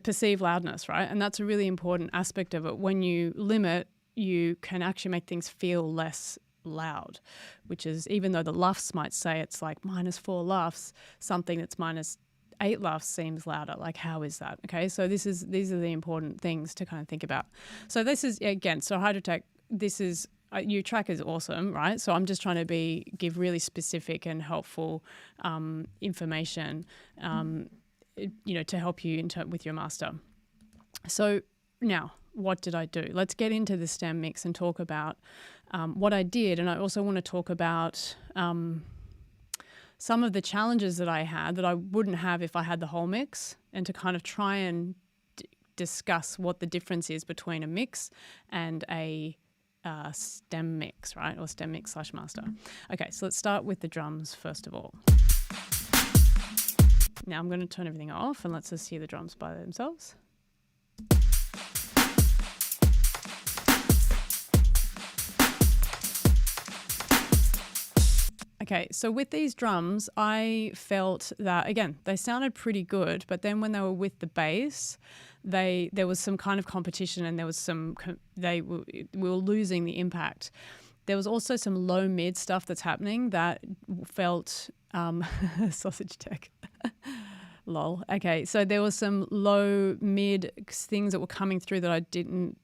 perceived loudness, right? And that's a really important aspect of it. When you limit, you can actually make things feel less loud, which is, even though the LUFS might say it's like -4 LUFS, something that's -8 LUFS seems louder. Like, how is that? Okay, so these are the important things to kind of think about. So this is, again, so Hydrotech, this is, your track is awesome, right? So I'm just trying to give really specific and helpful information, you know, to help you with your master. So now, what did I do? Let's get into the stem mix and talk about what I did. And I also want to talk about some of the challenges that I had that I wouldn't have if I had the whole mix, and to kind of try and discuss what the difference is between a mix and a stem mix, right? Or stem mix / master. Okay, so let's start with the drums first of all. Now I'm going to turn everything off and let's just hear the drums by themselves. Okay, so with these drums, I felt that, again, they sounded pretty good, but then when they were with the bass, there was some kind of competition, and there was we were losing the impact. There was also some low mid stuff that's happening that felt sausage tech. Lol. Okay, so there was some low mid things that were coming through that I didn't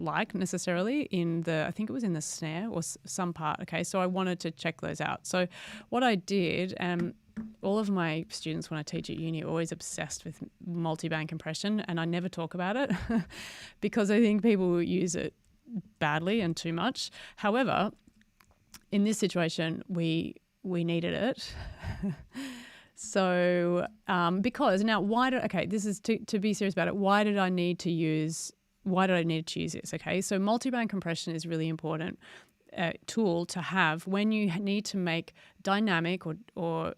like necessarily I think it was in the snare or some part. Okay, so I wanted to check those out. So what I did, all of my students when I teach at uni are always obsessed with multi-band compression, and I never talk about it because I think people will use it badly and too much. However, in this situation, we needed it. So because now this is to be serious about it. Why did I need to use this? Okay, so multi-band compression is really important tool to have when you need to make dynamic or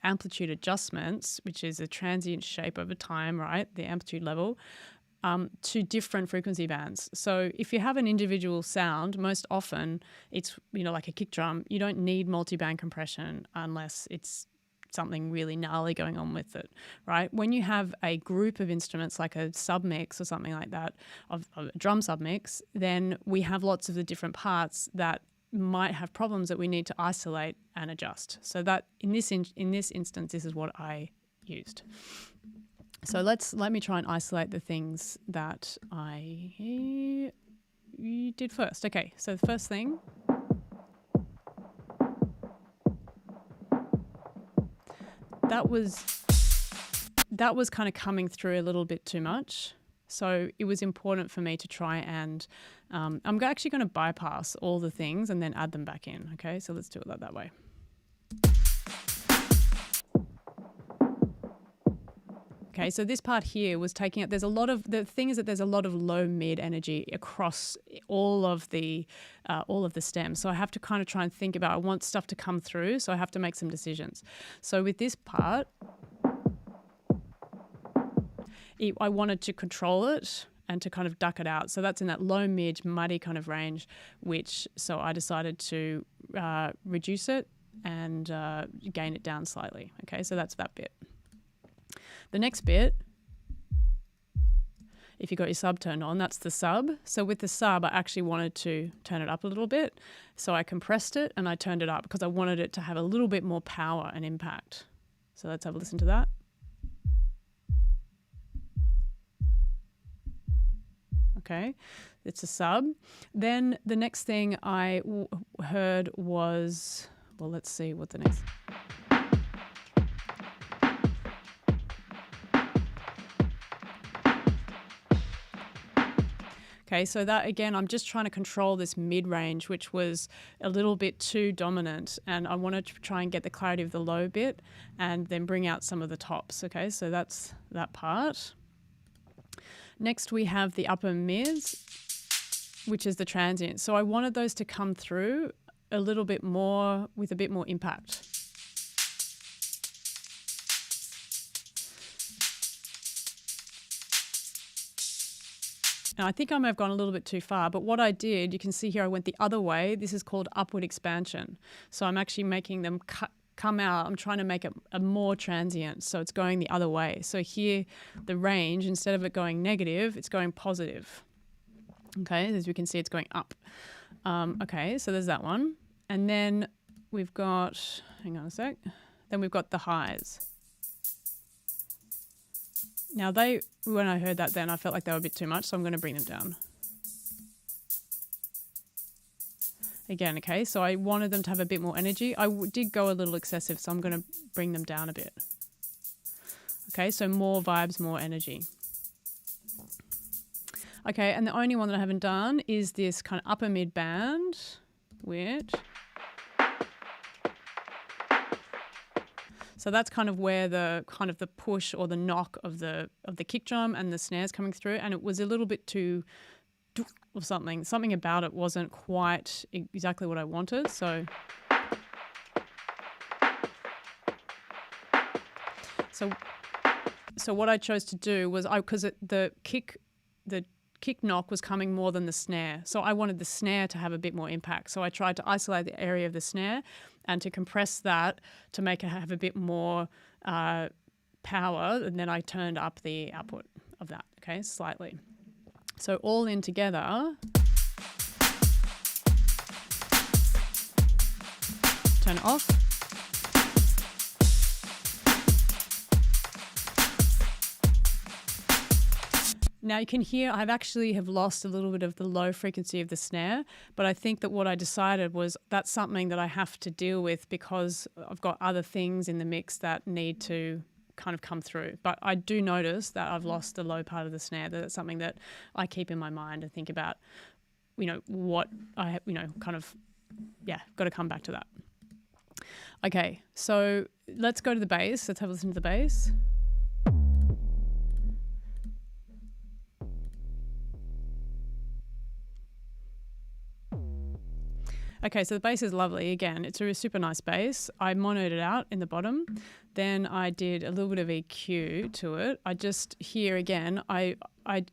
amplitude adjustments, which is a transient shape over time, right? The amplitude level. To different frequency bands. So if you have an individual sound, most often it's, you know, like a kick drum, you don't need multi-band compression unless it's something really gnarly going on with it, right? When you have a group of instruments like a submix or something like that, of a drum submix, then we have lots of the different parts that might have problems that we need to isolate and adjust. So that in this instance, this is what I used. So let me try and isolate the things that I did first. Okay, so the first thing, that was kind of coming through a little bit too much. So it was important for me to try and I'm actually going to bypass all the things and then add them back in. Okay, so let's do it that way. Okay, so this part here was taking it. There's a lot of the thing is that there's a lot of low mid energy across all of the stems. So I have to kind of try and think about. I want stuff to come through, so I have to make some decisions. So with this part, I wanted to control it and to kind of duck it out. So that's in that low mid muddy kind of range. So I decided to reduce it and gain it down slightly. Okay, so that's that bit. The next bit, if you've got your sub turned on, that's the sub. So with the sub, I actually wanted to turn it up a little bit. So I compressed it and I turned it up because I wanted it to have a little bit more power and impact. So let's have a listen to that. Okay, it's a sub. Then the next thing I heard was, well, let's see what the next... Okay, so that again, I'm just trying to control this mid-range, which was a little bit too dominant, and I wanted to try and get the clarity of the low bit and then bring out some of the tops. Okay, so that's that part. Next, we have the upper mids, which is the transient. So I wanted those to come through a little bit more with a bit more impact. Now, I think I may have gone a little bit too far, but what I did, you can see here, I went the other way. This is called upward expansion. So I'm actually making them come out. I'm trying to make it a more transient, so it's going the other way. So here, the range, instead of it going negative, it's going positive. Okay, as we can see, it's going up. Okay, so there's that one. And then we've got, hang on a sec, then we've got the highs. Now when I heard that then, I felt like they were a bit too much, so I'm going to bring them down. Again, okay, so I wanted them to have a bit more energy. I did go a little excessive, so I'm going to bring them down a bit. Okay, so more vibes, more energy. Okay, and the only one that I haven't done is this kind of upper mid band, which... So that's kind of where the push or the knock of the kick drum and the snares coming through, and it was a little bit too or something. Something about it wasn't quite exactly what I wanted. So what I chose to do was because the kick knock was coming more than the snare. So I wanted the snare to have a bit more impact. So I tried to isolate the area of the snare and to compress that to make it have a bit more power. And then I turned up the output of that, okay, slightly. So all in together. Turn it off. Now you can hear I've actually lost a little bit of the low frequency of the snare, but I think that what I decided was that's something that I have to deal with because I've got other things in the mix that need to kind of come through. But I do notice that I've lost the low part of the snare. That's something that I keep in my mind and think about, what I, kind of, got to come back to that. Okay, so let's go to the bass. Let's have a listen to the bass. Okay, so the bass is lovely. Again, it's a super nice bass. I monoed it out in the bottom. Then I did a little bit of EQ to it. I just, here again, I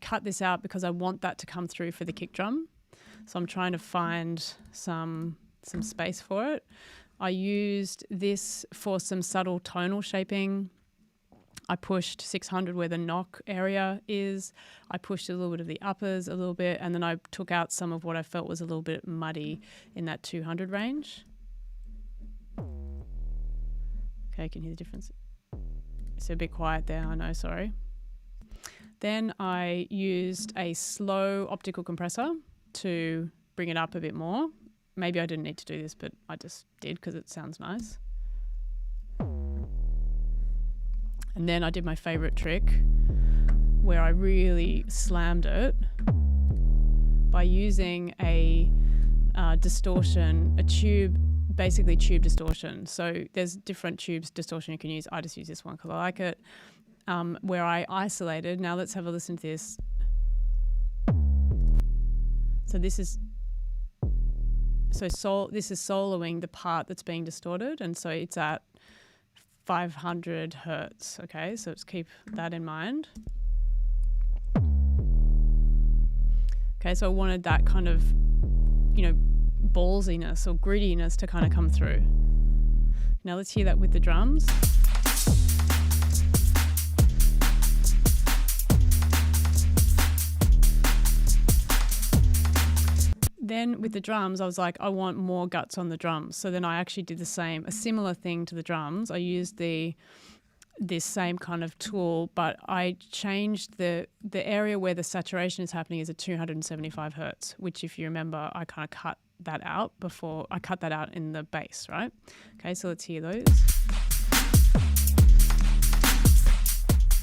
cut this out because I want that to come through for the kick drum. So I'm trying to find some space for it. I used this for some subtle tonal shaping. I pushed 600 where the knock area is. I pushed a little bit of the uppers a little bit, and then I took out some of what I felt was a little bit muddy in that 200 range. Okay, can you hear the difference? It's a bit quiet there, I know, sorry. Then I used a slow optical compressor to bring it up a bit more. Maybe I didn't need to do this, but I just did because it sounds nice. And then I did my favorite trick, where I really slammed it by using a distortion, a tube, basically tube distortion. So there's different tubes distortion you can use. I just use this one because I like it. Where I isolated. Now let's have a listen to this. So this is soloing the part that's being distorted, and so it's at 500 hertz. Okay, so let's keep that in mind. Okay, so I wanted that kind of, ballsiness or grittiness to kind of come through. Now let's hear that with the drums. Then with the drums, I was like, I want more guts on the drums. So then I actually did a similar thing to the drums. I used this same kind of tool, but I changed the area where the saturation is happening is at 275 hertz, which if you remember, I kind of cut that out before I cut that out in the bass, right? Okay, so let's hear those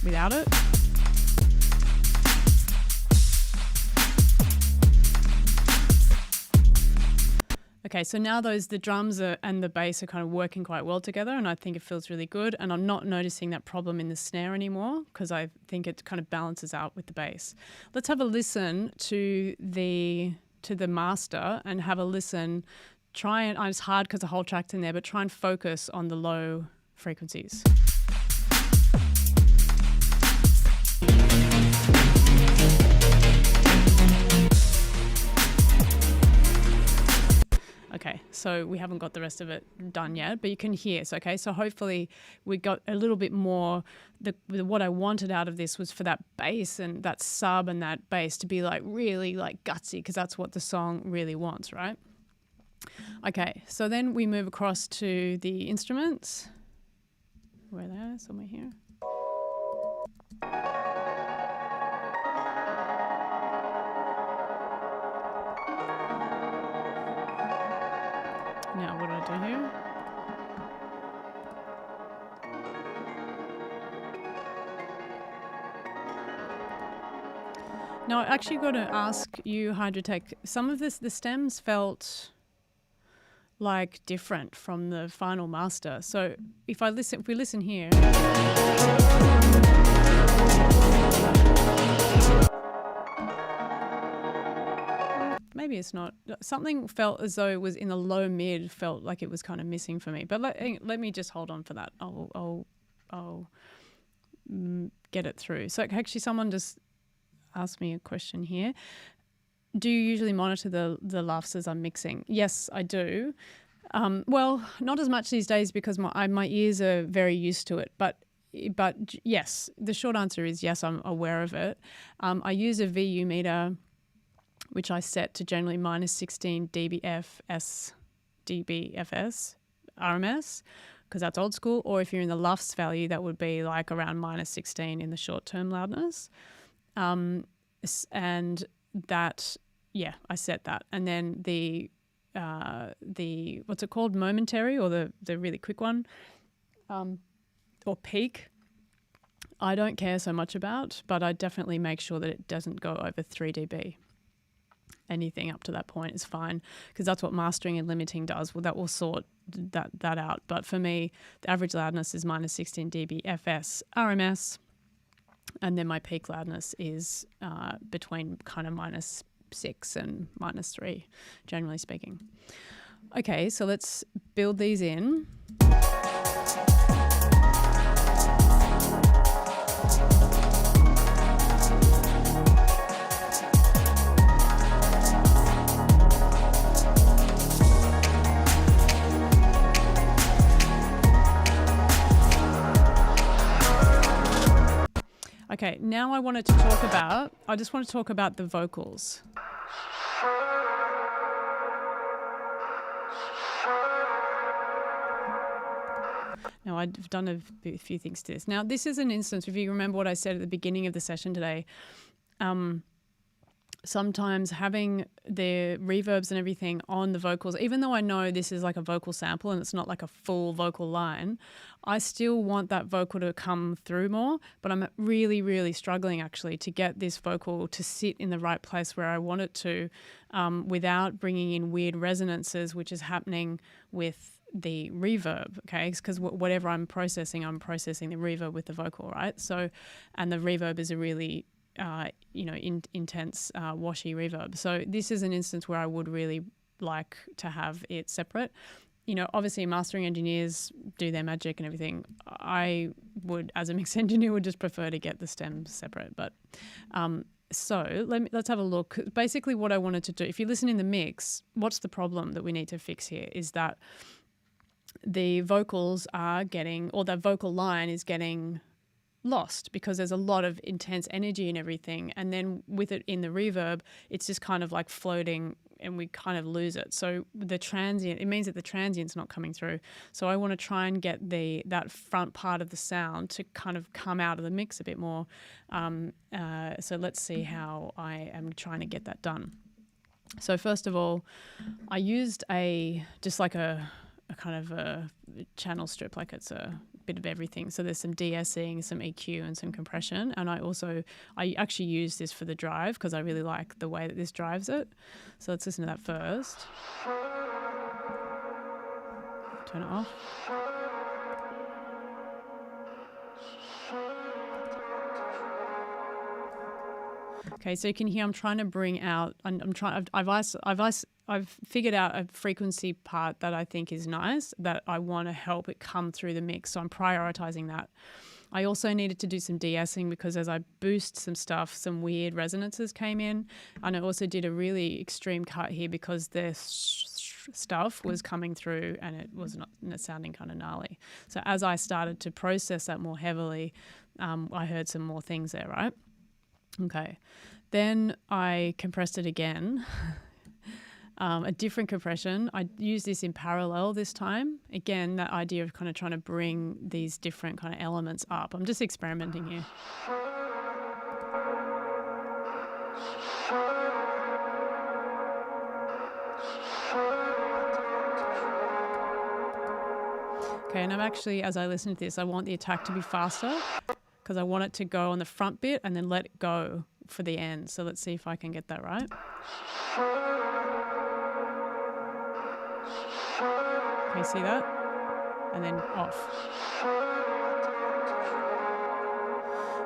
without it. Okay, so now the drums and the bass are kind of working quite well together, and I think it feels really good, and I'm not noticing that problem in the snare anymore because I think it kind of balances out with the bass. Let's have a listen to the master and have a listen. It's hard because the whole track's in there, but try and focus on the low frequencies. Okay, so we haven't got the rest of it done yet, but you can hear. So, okay, so hopefully we got a little bit more. What I wanted out of this was for that bass and that sub and that bass to be like really like gutsy, because that's what the song really wants, right? Okay, so then we move across to the instruments. Where are they? Somewhere here. Now, what do I do here? Now, I actually got to ask you, Hydrotech, some of the stems felt like different from the final master. So if we listen here. Maybe it's not. Something felt as though it was in the low mid, felt like it was kind of missing for me. But let me just hold on for that. I'll get it through. So actually someone just asked me a question here. Do you usually monitor the laughs as I'm mixing? Yes, I do. Well, not as much these days because my ears are very used to it. But yes, the short answer is yes, I'm aware of it. I use a VU meter, which I set to generally minus 16 dBFS RMS, because that's old school. Or if you're in the LUFS value, that would be like around minus 16 in the short-term loudness. And that, yeah, I set that. And then the what's it called, momentary, or the really quick one, or peak, I don't care so much about, but I definitely make sure that it doesn't go over 3 dB. Anything up to that point is fine, because that's what mastering and limiting does. Well, that will sort that out. But for me, the average loudness is minus 16 dB FS RMS, and then my peak loudness is between kind of minus 6 and minus 3, generally speaking. Okay, so let's build these in. Okay, now I just want to talk about the vocals. Now, I've done a few things to this. Now, this is an instance, if you remember what I said at the beginning of the session today, sometimes having the reverbs and everything on the vocals, even though I know this is like a vocal sample and it's not like a full vocal line, I still want that vocal to come through more, but I'm really, really struggling actually to get this vocal to sit in the right place where I want it to, without bringing in weird resonances, which is happening with the reverb, okay? Because whatever I'm processing the reverb with the vocal, right? So, and the reverb is a really intense washy reverb. So this is an instance where I would really like to have it separate. Obviously mastering engineers do their magic and everything. I would, as a mix engineer, would just prefer to get the stems separate. But so let's have a look. Basically what I wanted to do, if you listen in the mix, what's the problem that we need to fix here is that the vocals are getting, or that vocal line is getting lost because there's a lot of intense energy and everything, and then with it in the reverb it's just kind of like floating and we kind of lose it. So the transient, it means that the transient's not coming through. So I want to try and get that front part of the sound to kind of come out of the mix a bit more. So let's see how I am trying to get that done. So first of all, I used just like a kind of a channel strip, like it's a bit of everything. So there's some de-essing, some EQ and some compression. And I actually use this for the drive because I really like the way that this drives it. So let's listen to that first. Turn it off. Okay, so you can hear I'm trying to bring out, I've figured out a frequency part that I think is nice, that I want to help it come through the mix. So I'm prioritizing that. I also needed to do some de-essing because as I boost some stuff, some weird resonances came in. And I also did a really extreme cut here because the stuff was coming through and it was not sounding kind of gnarly. So as I started to process that more heavily, I heard some more things there, right? Okay. Then I compressed it again. A different compression. I used this in parallel this time. Again, that idea of kind of trying to bring these different kind of elements up. I'm just experimenting here. Okay, and I'm actually, as I listen to this, I want the attack to be faster because I want it to go on the front bit and then let it go for the end. So let's see if I can get that right. Okay, see that? And then off.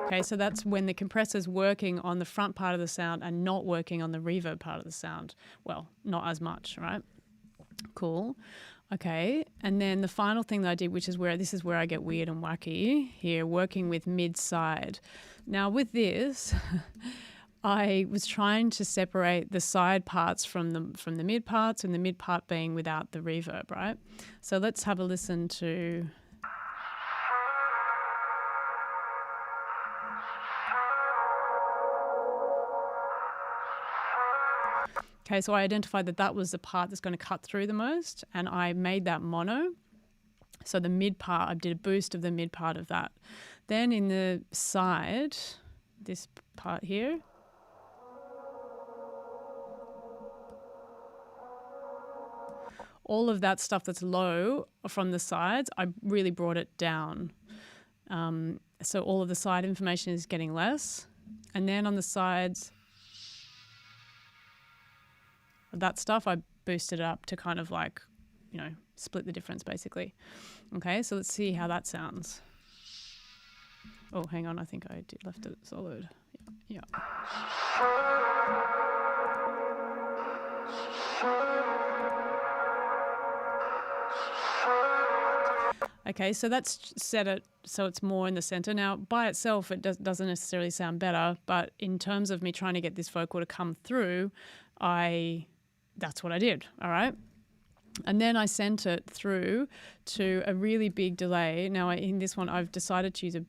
Okay, so that's when the compressor's working on the front part of the sound and not working on the reverb part of the sound. Well, not as much, right? Cool. Okay, and then the final thing that I did, this is where I get weird and wacky here, working with mid-side. Now with this, I was trying to separate the side parts from the mid parts, and the mid part being without the reverb, right? So let's have a listen to. Okay, so I identified that was the part that's going to cut through the most, and I made that mono. So the mid part, I did a boost of the mid part of that. Then in the side, this part here, all of that stuff that's low from the sides, I really brought it down. So all of the side information is getting less. And then on the sides, that stuff, I boosted it up to kind of like, split the difference basically. Okay, so let's see how that sounds. Oh, hang on, I think I left it solid. Yeah. Okay, so that's set it so it's more in the center. Now, by itself, it doesn't necessarily sound better, but in terms of me trying to get this vocal to come through, that's what I did, all right? And then I sent it through to a really big delay. Now, in this one, I've decided to use a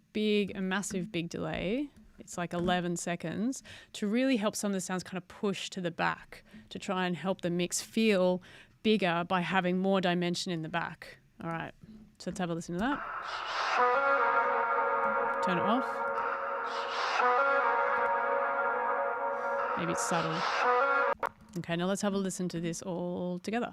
massive big delay. It's like 11 seconds to really help some of the sounds kind of push to the back to try and help the mix feel bigger by having more dimension in the back. All right, so let's have a listen to that. Turn it off. Maybe it's subtle. Okay, now let's have a listen to this all together.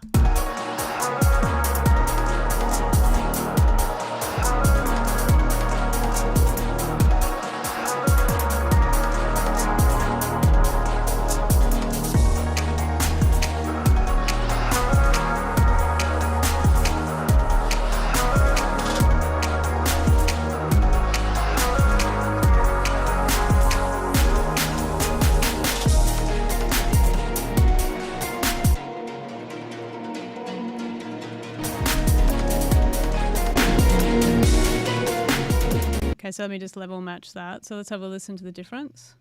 Okay, so let me just level match that. So let's have a listen to the difference.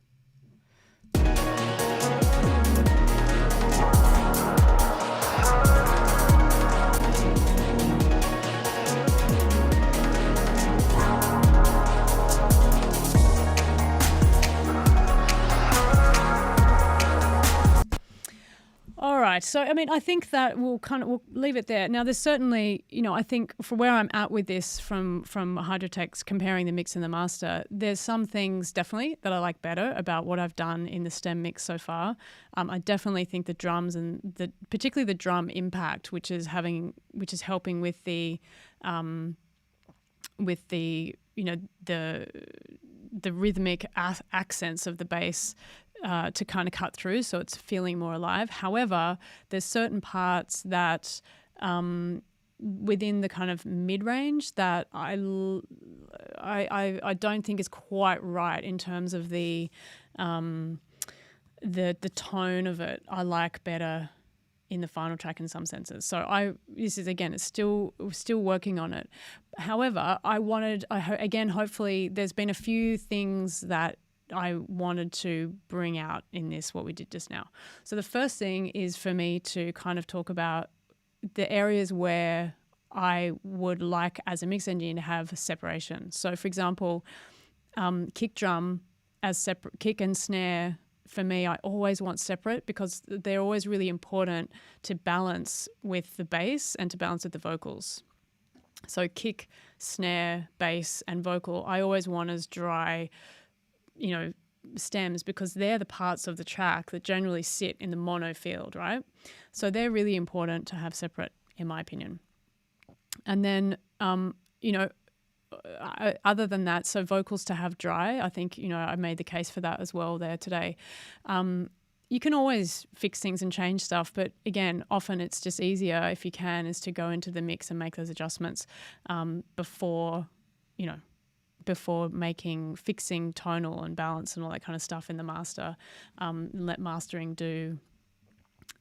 All right. So, I mean, I think that we'll leave it there. Now, there's certainly, I think for where I'm at with this from Hydrotech's comparing the mix and the master, there's some things definitely that I like better about what I've done in the stem mix so far. I definitely think the drums and particularly the drum impact, which is helping with the rhythmic accents of the bass. To kind of cut through, so it's feeling more alive. However, there's certain parts that within the kind of mid-range that I don't think is quite right in terms of the tone of it. I like better in the final track in some senses. So this is again, we're still working on it. However, hopefully there's been a few things that I wanted to bring out in this, what we did just now. So the first thing is for me to kind of talk about the areas where I would like as a mix engineer to have separation. So for example, kick drum as separate, kick and snare for me, I always want separate because they're always really important to balance with the bass and to balance with the vocals. So kick, snare, bass and vocal, I always want as dry stems because they're the parts of the track that generally sit in the mono field, right? So they're really important to have separate, in my opinion. And then, other than that, so vocals to have dry, I think, I made the case for that as well there today. You can always fix things and change stuff, but again, often it's just easier if you can is to go into the mix and make those adjustments before fixing tonal and balance and all that kind of stuff in the master. Let mastering do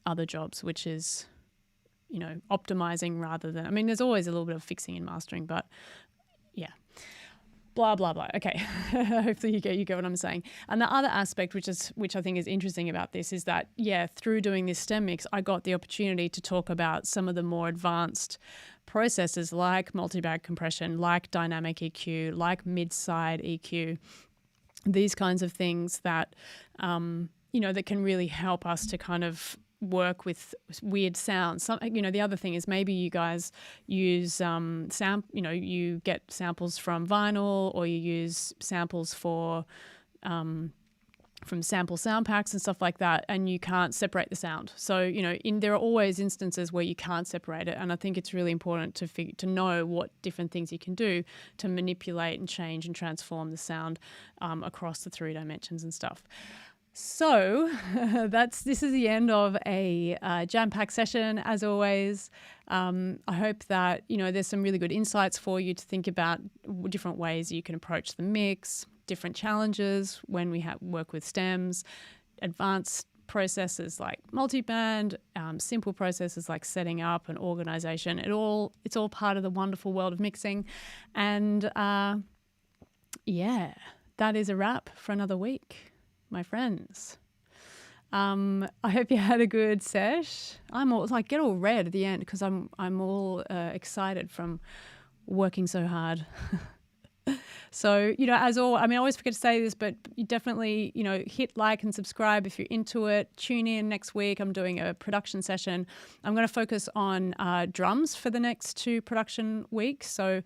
other jobs, which is, optimizing rather than, there's always a little bit of fixing in mastering, but yeah. Blah, blah, blah. Okay. Hopefully you get what I'm saying. And the other aspect, which I think is interesting about this is that, through doing this stem mix, I got the opportunity to talk about some of the more advanced processes like multi-bag compression, like dynamic EQ, like mid-side EQ, these kinds of things that, that can really help us to kind of work with weird sounds. The other thing is maybe you guys use you get samples from vinyl or you use samples from sample sound packs and stuff like that, and you can't separate the sound. So there are always instances where you can't separate it, and I think it's really important to know what different things you can do to manipulate and change and transform the sound across the 3 dimensions and stuff. So this is the end of a jam-packed session, as always. I hope that there's some really good insights for you to think about different ways you can approach the mix, different challenges when we work with stems, advanced processes like multiband, simple processes like setting up and organization. It's all part of the wonderful world of mixing, and that is a wrap for another week, my friends. I hope you had a good sesh. I'm all get all red at the end because I'm all excited from working so hard. So, as all, I always forget to say this, but you definitely, hit like and subscribe if you're into it. Tune in next week. I'm doing a production session. I'm going to focus on drums for the next 2 production weeks. So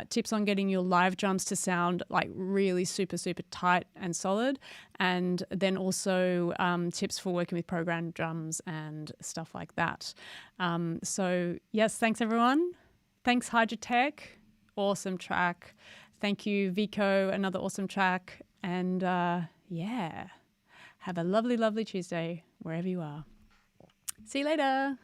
tips on getting your live drums to sound like really super, super tight and solid. And then also tips for working with programmed drums and stuff like that. So yes, thanks everyone. Thanks Hydrotech. Awesome track. Thank you, Vico, another awesome track. And have a lovely, lovely Tuesday wherever you are. See you later.